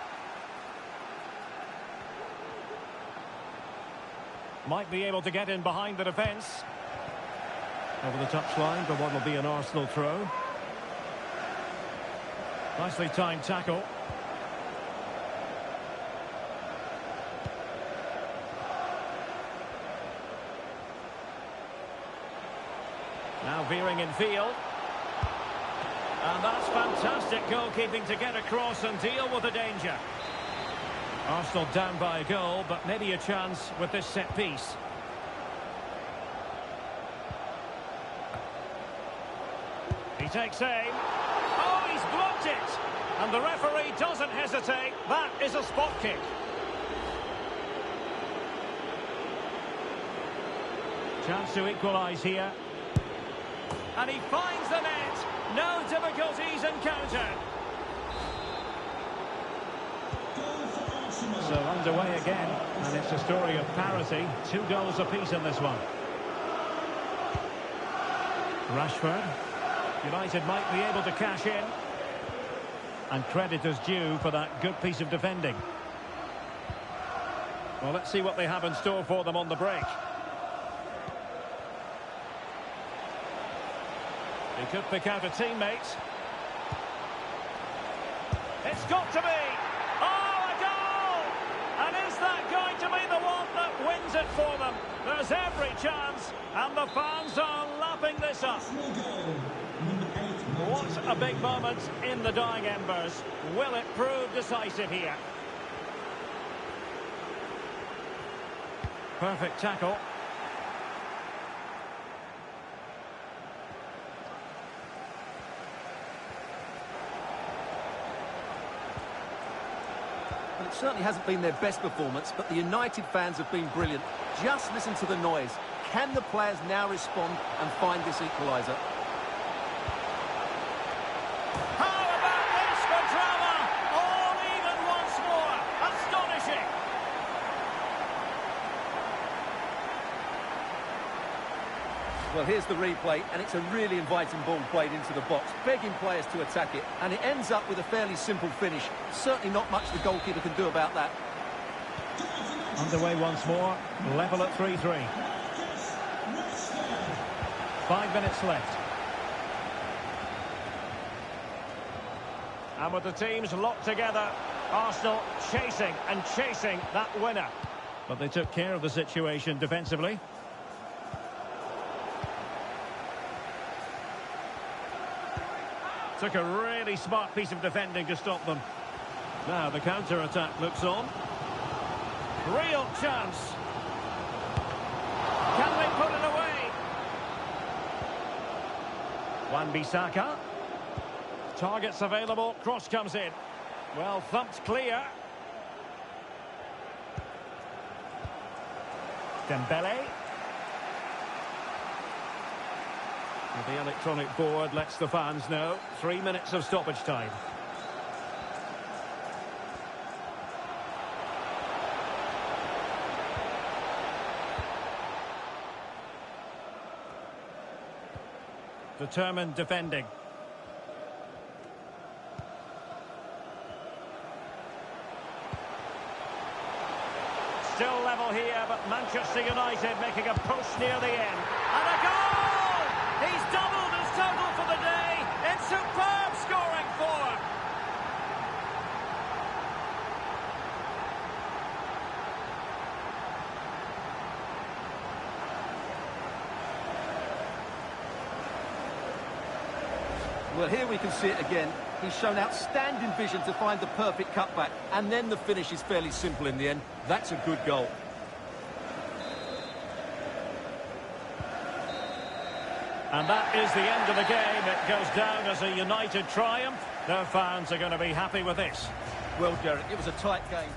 Might be able to get in behind the defence. Over the touchline, but what will be an Arsenal throw. Nicely timed tackle. Now veering in field. And that's fantastic goalkeeping to get across and deal with the danger. Arsenal down by a goal, but maybe a chance with this set piece. He takes aim. Oh, he's blocked it. And the referee doesn't hesitate. That is a spot kick. Chance to equalise here. And he finds the net. No difficulties encountered. So underway again. And it's a story of parity. 2 goals apiece in this one. Rashford. United might be able to cash in. And credit is due for that good piece of defending. Well, let's see what they have in store for them on the break. He could pick out a teammate. It's got to be! Oh, a goal! And is that going to be the one that wins it for them? There's every chance, and the fans are lapping this up. What a big moment in the dying embers. Will it prove decisive here? Perfect tackle. Well, it certainly hasn't been their best performance, but the United fans have been brilliant. Just listen to the noise. Can the players now respond and find this equaliser? How about this for drama? All even once more. Astonishing. Well, here's the replay, and it's a really inviting ball played into the box, begging players to attack it, and it ends up with a fairly simple finish. Certainly not much the goalkeeper can do about that. Underway once more, level at 3-3. 5 minutes left. And with the teams locked together, Arsenal chasing and chasing that winner. But they took care of the situation defensively. Took a really smart piece of defending to stop them. Now the counter-attack looks on. Real chance. Can they put it away? Wan-Bissaka. Targets available. Cross comes in. Well, thumped clear. Dembele. The electronic board lets the fans know. 3 minutes of stoppage time. Determined defending. Still level here, but Manchester United making a push near the end. And a goal! He's doubled his total for the day in superb scoring form. Well, here we can see it again. He's shown outstanding vision to find the perfect cutback, and then the finish is fairly simple in the end. That's a good goal. And that is the end of the game. It goes down as a United triumph. Their fans are going to be happy with this. Well, Derek, it was a tight game.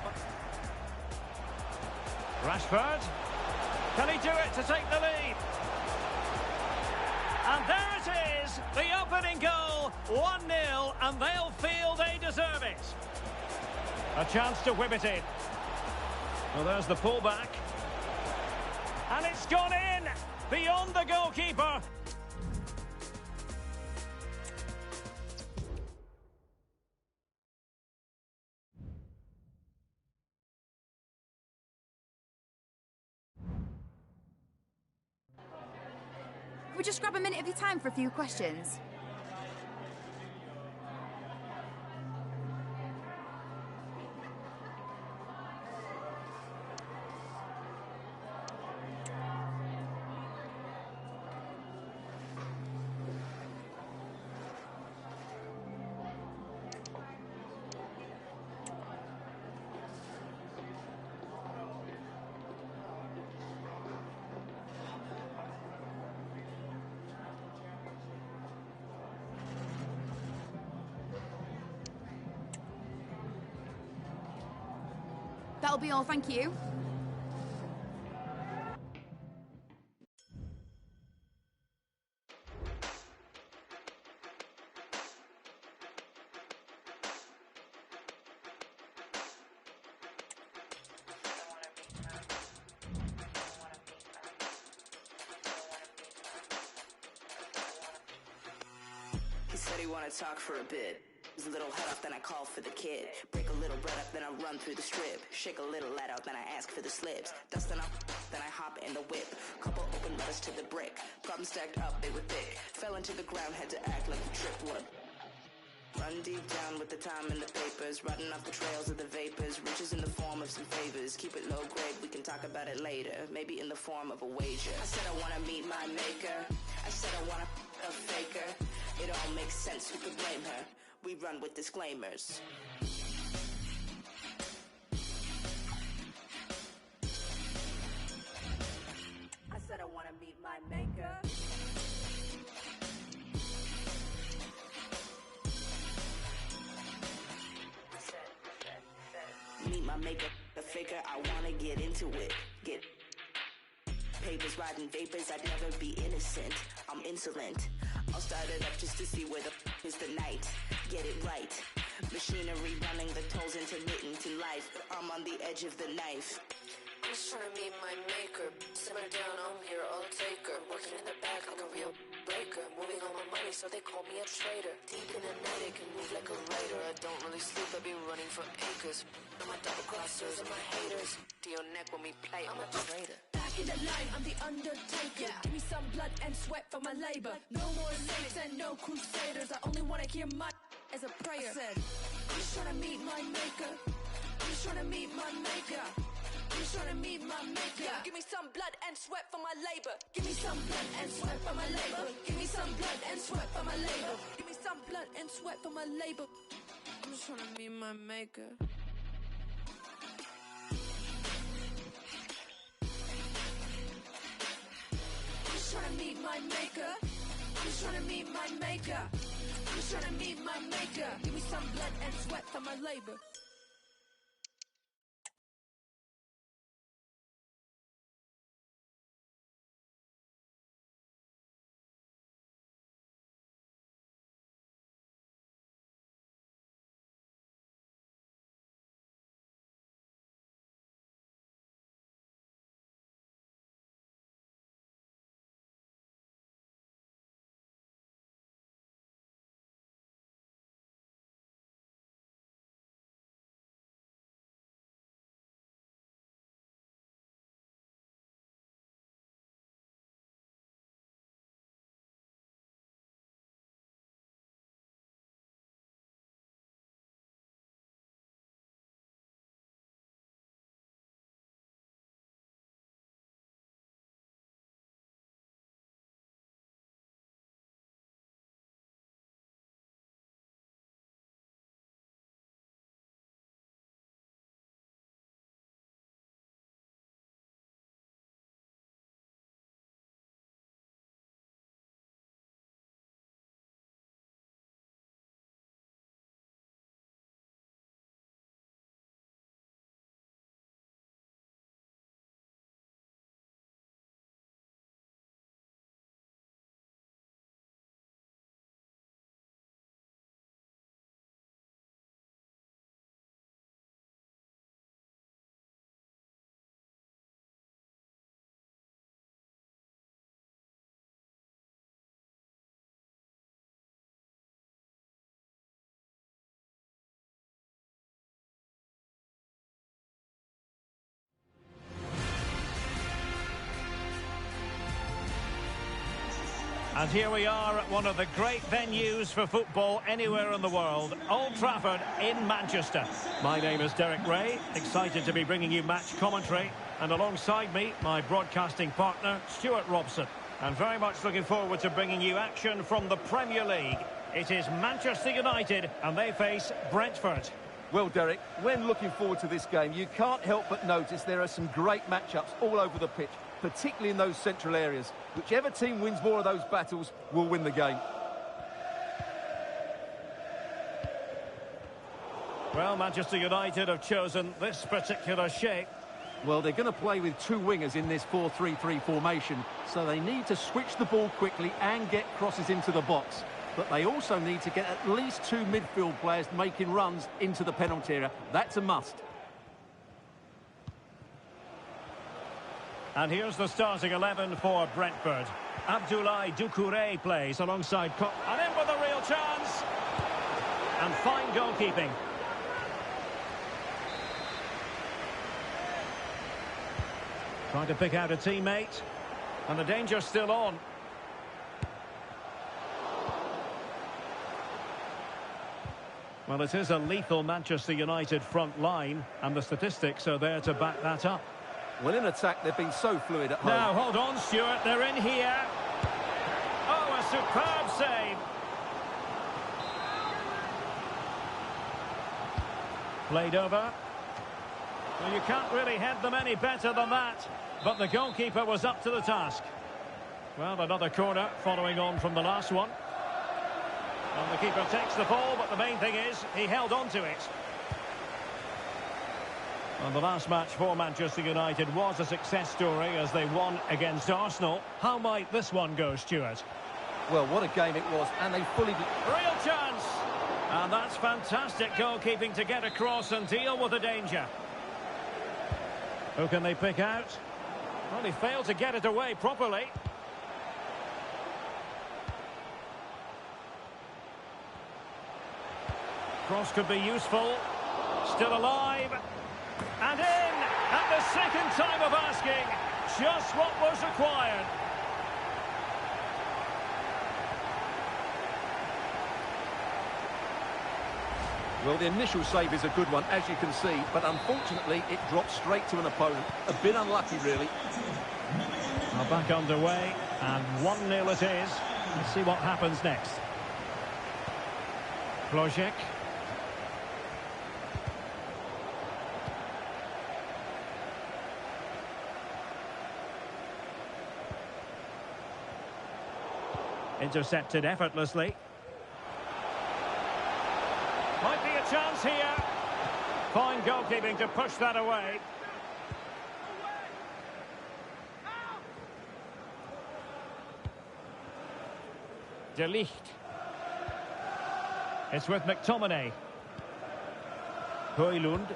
Rashford. Can he do it to take the lead? And there it is, the opening goal, 1-0, and they'll feel they deserve it. A chance to whip it in. Well, there's the pullback. And it's gone in, beyond the goalkeeper. Could we just grab a minute of your time for a few questions? That'll be all, thank you. He said he wanted to talk for a bit. Was a little head off, then I call for the kid. Break a little bread up, then I run through the strip. Shake a little let out, then I ask for the slips. Dustin up, then I hop in the whip. Couple open letters to the brick. Problems stacked up, they were thick. Fell into the ground, had to act like the trip would. Run deep down with the time and the papers. Riding off the trails of the vapors. Riches in the form of some favors. Keep it low grade, we can talk about it later. Maybe in the form of a wager. I said I wanna meet my maker. I said I wanna a faker. It all makes sense, who could blame her? We run with disclaimers. I said I wanna meet my maker. Meet my maker, the faker, I wanna get into it. Get papers, riding vapors, I'd never be innocent. I'm insolent. I'll start it up just to see where the is the night. Get it right. Machinery running, the tolls intermittent to life. I'm on the edge of the knife. I'm just trying to meet my maker. Simmer down, I'm here, I'll take her. Working in the back like a real breaker. Moving on my money, so they call me a trader. Deep in the night, I can move like a raider. I don't really sleep, I be running for acres. I'm a double crossers and my haters. To your neck when we play, I'm a traitor. Back in the line, I'm the undertaker. Give me some blood and sweat for my labor. No more saints and no crusaders. I only wanna hear my as a prayer. I said, I'm just trying to meet my maker. I'm just trying to meet my maker. I'm just trying to meet my maker. Give me some blood and sweat for my labor. Give me some blood and sweat for my labor. Give me some blood and sweat for my labor. Give me some blood and sweat for my labor. I'm just trying to meet my maker. I'm just trying to meet my maker. I'm just trying to meet my maker. I'm just trying to meet my maker. Give me some blood and sweat for my labor. And here we are at one of the great venues for football anywhere in the world, Old Trafford in Manchester. My name is Derek Ray, excited to be bringing you match commentary. And alongside me, my broadcasting partner, Stuart Robson. And very much looking forward to bringing you action from the Premier League. It is Manchester United and they face Brentford. Well, Derek, when looking forward to this game, you can't help but notice there are some great matchups all over the pitch, particularly in those central areas. Whichever team wins more of those battles will win the game. Well, Manchester United have chosen this particular shape. Well, they're going to play with two wingers in this 4-3-3 formation, so they need to switch the ball quickly and get crosses into the box. But they also need to get at least two midfield players making runs into the penalty area. That's a must. And here's the starting 11 for Brentford. Abdoulaye Doucouré plays alongside and in with a real chance. And fine goalkeeping. Trying to pick out a teammate. And the danger's still on. Well, it is a lethal Manchester United front line, and the statistics are there to back that up. Well, in attack, they've been so fluid at home. Now, hold on, Stuart. They're in here. Oh, a superb save. Played over. Well, you can't really head them any better than that. But the goalkeeper was up to the task. Well, another corner following on from the last one. And the keeper takes the ball, but the main thing is he held on to it. And the last match for Manchester United was a success story as they won against Arsenal. How might this one go, Stuart? Well, what a game it was, and they fully... Real chance! And that's fantastic goalkeeping to get across and deal with the danger. Who can they pick out? Well, he failed to get it away properly. Cross could be useful. Still alive. And in! At the second time of asking. Just what was required. Well, the initial save is a good one, as you can see, but unfortunately it dropped straight to an opponent. A bit unlucky, really. Now back underway, and 1-0 it is. Let's see what happens next. Plojek. Intercepted effortlessly. Might be a chance here. Fine goalkeeping to push that away. De Ligt. It's with McTominay. Højlund.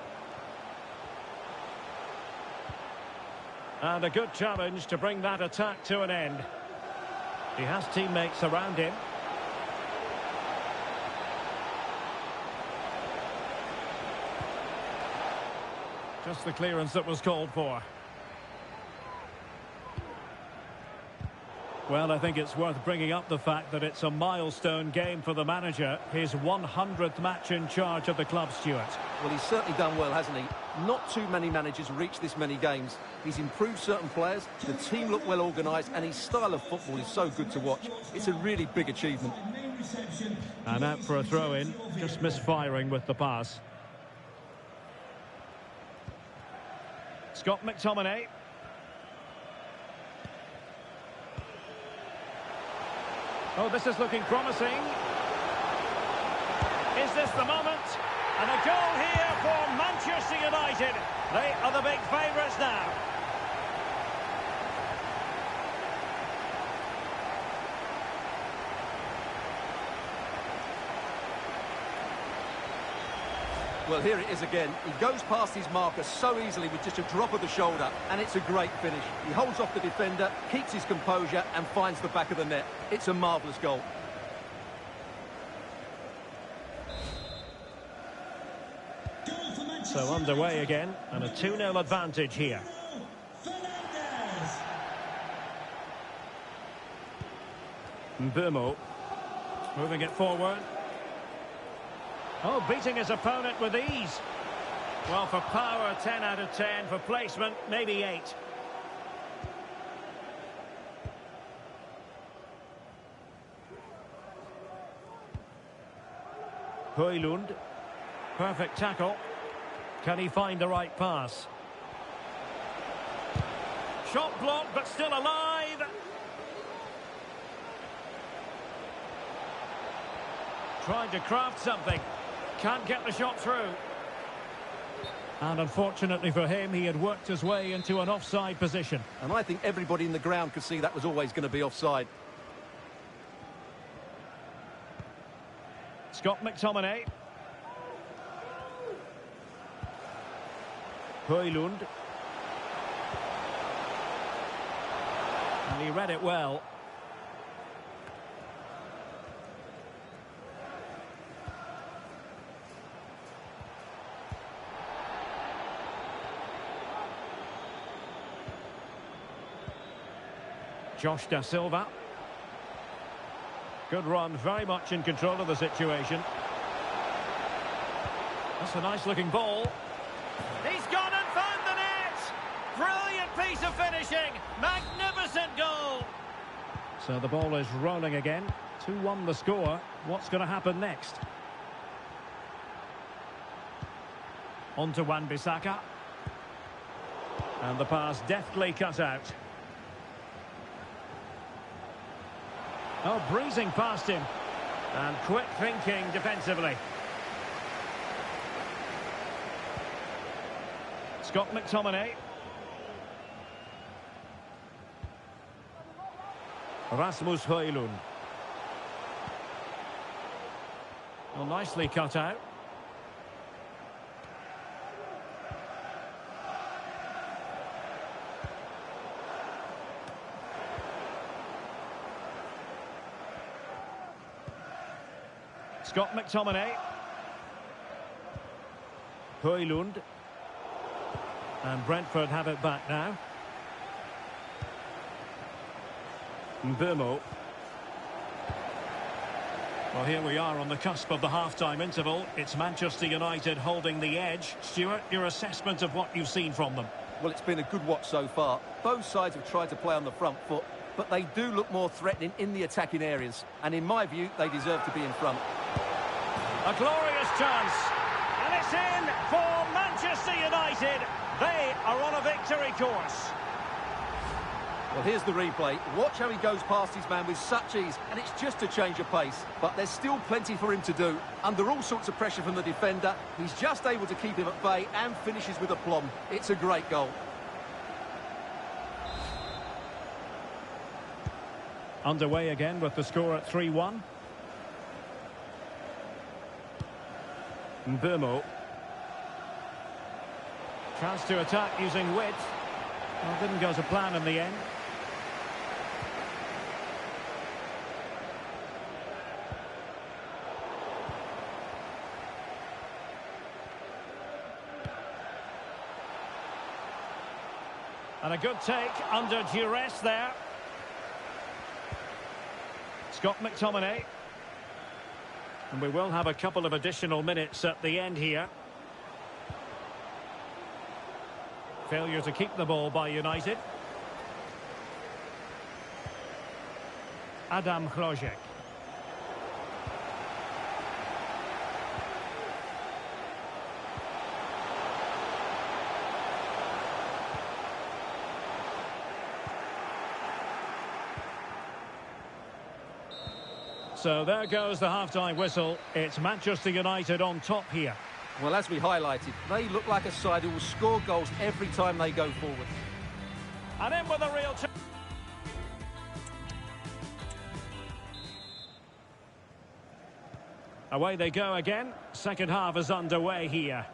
And a good challenge to bring that attack to an end. He has teammates around him. Just the clearance that was called for. Well, I think it's worth bringing up the fact that it's a milestone game for the manager. His 100th match in charge of the club, Stuart. Well, he's certainly done well, hasn't he? Not too many managers reach this many games. He's improved certain players, the team look well organised, and his style of football is so good to watch. It's a really big achievement. And out for a throw-in, just misfiring with the pass. Scott McTominay. Oh, this is looking promising. Is this the moment? And a goal here for Manchester United. They are the big favourites now. Well, here it is again. He goes past his marker so easily with just a drop of the shoulder, and it's a great finish. He holds off the defender, keeps his composure, and finds the back of the net. It's a marvellous goal. So underway again, and a 2-0 advantage here. Mbeumo moving it forward. Oh, beating his opponent with ease. Well, for power, 10 out of 10. For placement, maybe 8. Højlund. Perfect tackle. Can he find the right pass? Shot blocked, but still alive. Trying to craft something. Can't get the shot through. And unfortunately for him, he had worked his way into an offside position. And I think everybody in the ground could see that was always going to be offside. Scott McTominay. Højlund. And he read it well. Josh Da Silva. Good run, very much in control of the situation. That's a nice looking ball. He's gone and found the net! Brilliant piece of finishing! Magnificent goal! So the ball is rolling again. 2-1 the score. What's going to happen next? On to Wan-Bissaka. And the pass deftly cut out. Oh, breezing past him. And quick thinking defensively. Scott McTominay. Rasmus Højlund. Well, nicely cut out. Scott McTominay. Højlund. And Brentford have it back now. Mbeumo. Well, here we are on the cusp of the half-time interval. It's Manchester United holding the edge. Stuart, your assessment of what you've seen from them? Well, it's been a good watch so far. Both sides have tried to play on the front foot, but they do look more threatening in the attacking areas. And in my view, they deserve to be in front. A glorious chance. And it's in for Manchester United. They are on a victory course. Well, here's the replay. Watch how he goes past his man with such ease, and it's just a change of pace. But there's still plenty for him to do. Under all sorts of pressure from the defender, he's just able to keep him at bay and finishes with aplomb. It's a great goal. Underway again with the score at 3-1. Mbeumo. Chance to attack using width. Well, didn't go to plan in the end. And a good take under duress there. Scott McTominay. And we will have a couple of additional minutes at the end here. Failure to keep the ball by United. Adam Hrojek. So there goes the half-time whistle. It's Manchester United on top here. Well, as we highlighted, they look like a side who will score goals every time they go forward. And in with a real... Away they go again. Second half is underway here.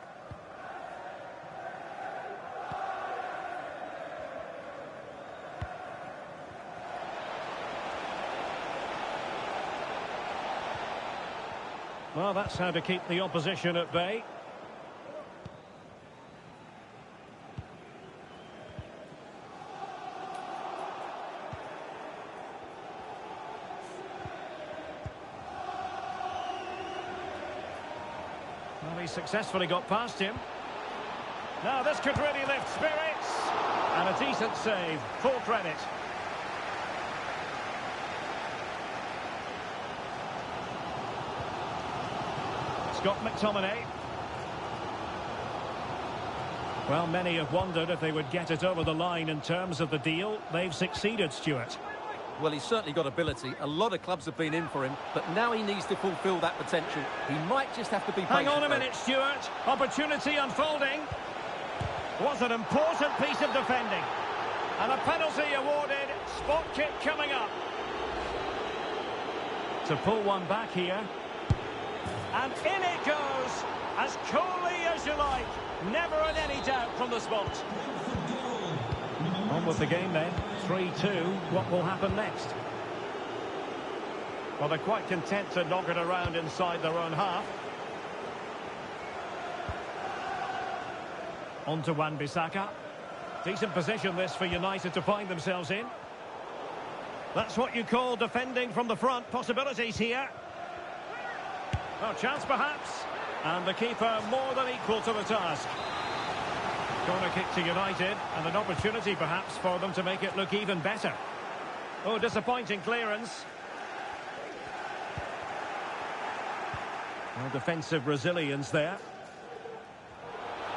Well, that's how to keep the opposition at bay. Well, he successfully got past him. Now this could really lift spirits. And a decent save. Full credit. Scott McTominay. Well, many have wondered if they would get it over the line in terms of the deal. They've succeeded, Stuart. Well, he's certainly got ability. A lot of clubs have been in for him, but now he needs to fulfil that potential. He might just have to be patient. Hang on a minute, Stuart. Opportunity unfolding. Was an important piece of defending. And a penalty awarded. Spot kick coming up. To pull one back here. And in it goes, as coolly as you like. Never in any doubt from the spot. On with the game then. 3-2. What will happen next? Well, they're quite content to knock it around inside their own half. On to Wan-Bissaka. Decent position this for United to find themselves in. That's what you call defending from the front. Possibilities here. Well, chance perhaps. And the keeper more than equal to the task. Corner kick to United, and an opportunity perhaps for them to make it look even better. Oh, disappointing clearance. Well, defensive resilience there.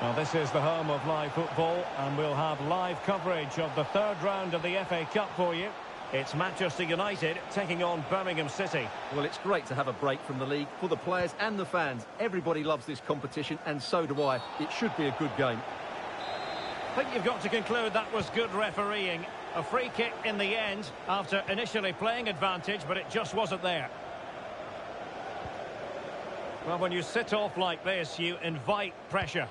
Well, this is the home of live football, and we'll have live coverage of the third round of the FA Cup for you. It's Manchester United taking on Birmingham City. Well, it's great to have a break from the league for the players and the fans. Everybody loves this competition, and so do I. It should be a good game. I think you've got to conclude that was good refereeing. A free kick in the end after initially playing advantage, but it just wasn't there. Well, when you sit off like this, you invite pressure.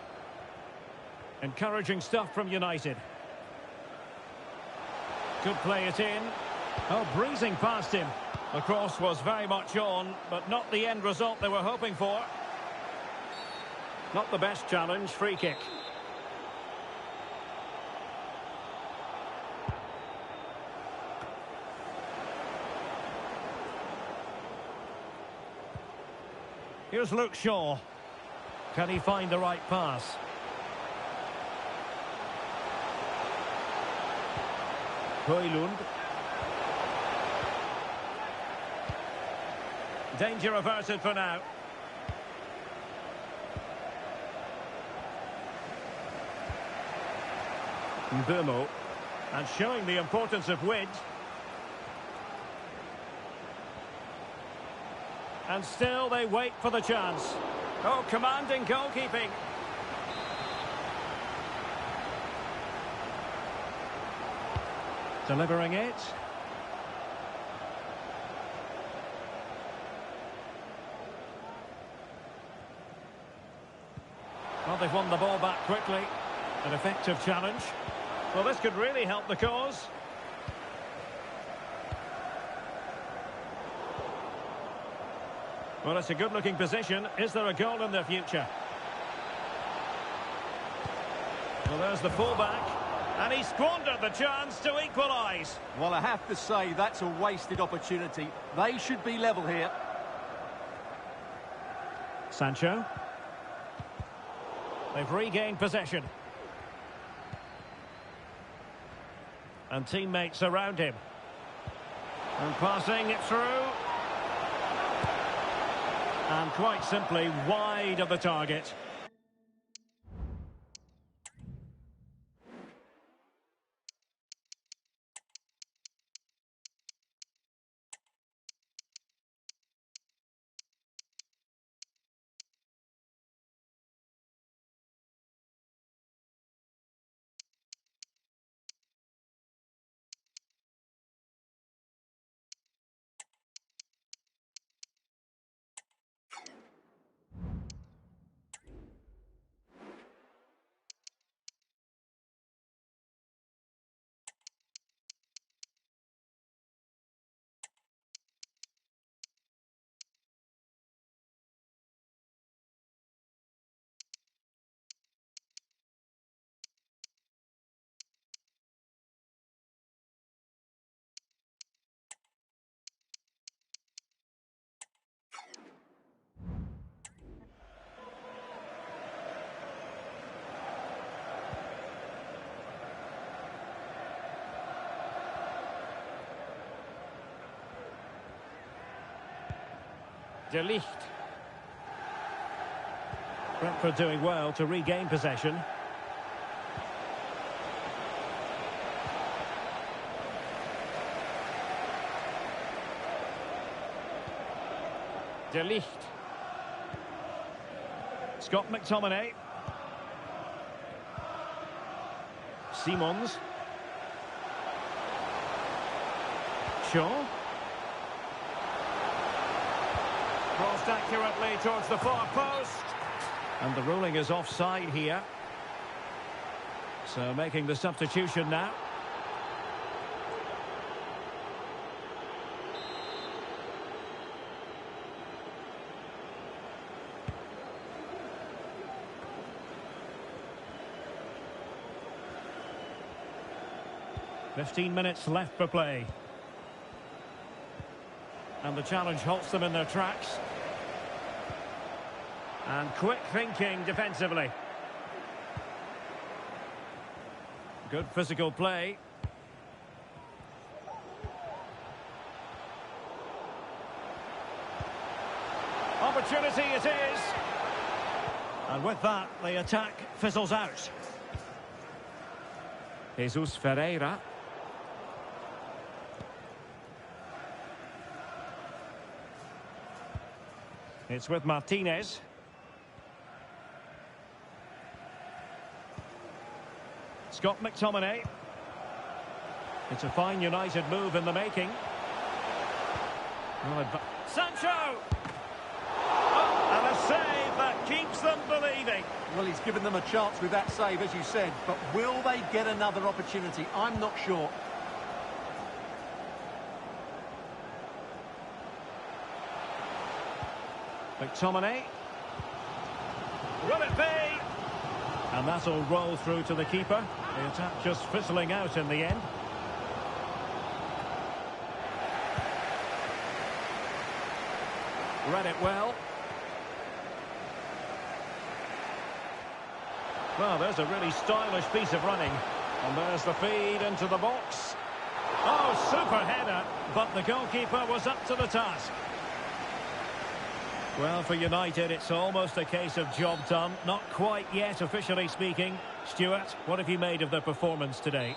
Encouraging stuff from United. Could play it in. Oh, breezing past him. The cross was very much on, but not the end result they were hoping for. Not the best challenge, free kick. Here's Luke Shaw. Can he find the right pass? Højlund. Danger averted for now. Mbeumo. And showing the importance of width. And still they wait for the chance. Oh, commanding goalkeeping. Delivering it. Well, they've won the ball back quickly. An effective challenge. Well, this could really help the cause. Well, it's a good-looking position. Is there a goal in the future? Well, there's the fullback. And he squandered the chance to equalise. Well, I have to say, that's a wasted opportunity. They should be level here. Sancho. They've regained possession. And teammates around him. And passing it through. And quite simply wide of the target. De Ligt. Brentford doing well to regain possession. De Ligt. Scott McTominay. Simons. Shaw. Crossed accurately towards the far post. And the ruling is offside here. So making the substitution now. "15 minutes left for play. And the challenge halts them in their tracks. And quick thinking defensively. Good physical play. Opportunity it is. And with that, the attack fizzles out. Jesus Ferreira. It's with Martinez. Scott McTominay. It's a fine United move in the making. Sancho! Oh, and a save that keeps them believing. Well, he's given them a chance with that save, as you said, but will they get another opportunity? I'm not sure. McTominay. Will it be? And that'll roll through to the keeper. The attack just fizzling out in the end. Read it well. Well, there's a really stylish piece of running. And there's the feed into the box. Oh, super header. But the goalkeeper was up to the task. Well, for United, it's almost a case of job done. Not quite yet, officially speaking. Stuart, what have you made of the performance today?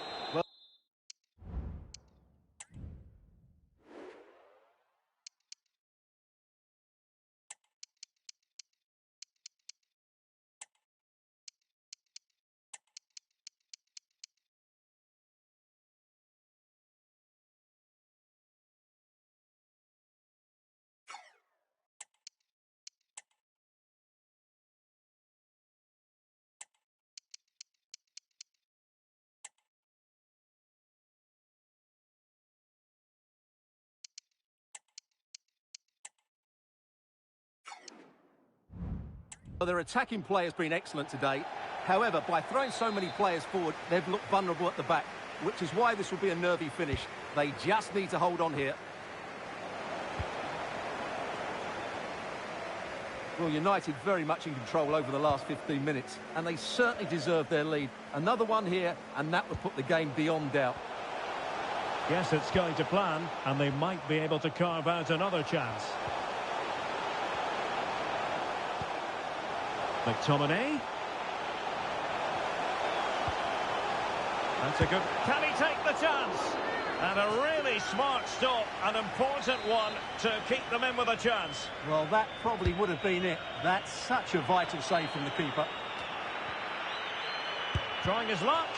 Well, their attacking play has been excellent today. However, by throwing so many players forward, they've looked vulnerable at the back, which is why this will be a nervy finish. They just need to hold on here. Well, United very much in control over the last 15 minutes, and they certainly deserve their lead. Another one here, and that would put the game beyond doubt. Yes, it's going to plan, and they might be able to carve out another chance. McTominay. That's a good... Can he take the chance? And a really smart stop, an important one to keep them in with a chance. Well, that probably would have been it. That's such a vital save from the keeper. Trying his luck.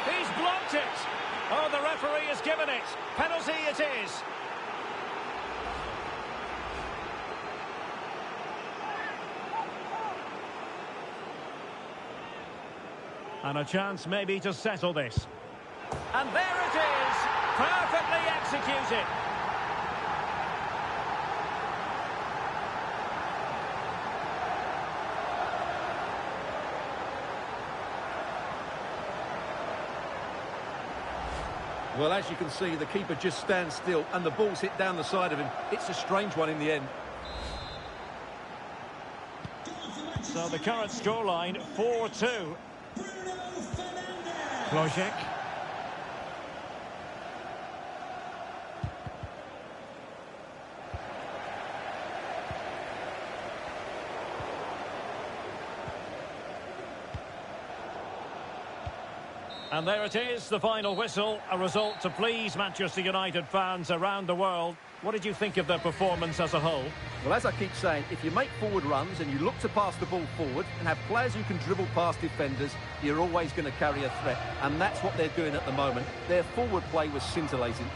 He's blocked it. Oh, the referee has given it. Penalty it is. And a chance maybe to settle this. And there it is. Perfectly executed. Well, as you can see, the keeper just stands still and the ball's hit down the side of him. It's a strange one in the end. So the current scoreline, 4-2. Logic. And there it is, the final whistle, a result to please Manchester United fans around the world. What did you think of their performance as a whole? Well, as I keep saying, if you make forward runs and you look to pass the ball forward and have players who can dribble past defenders, you're always going to carry a threat. And that's what they're doing at the moment. Their forward play was scintillating.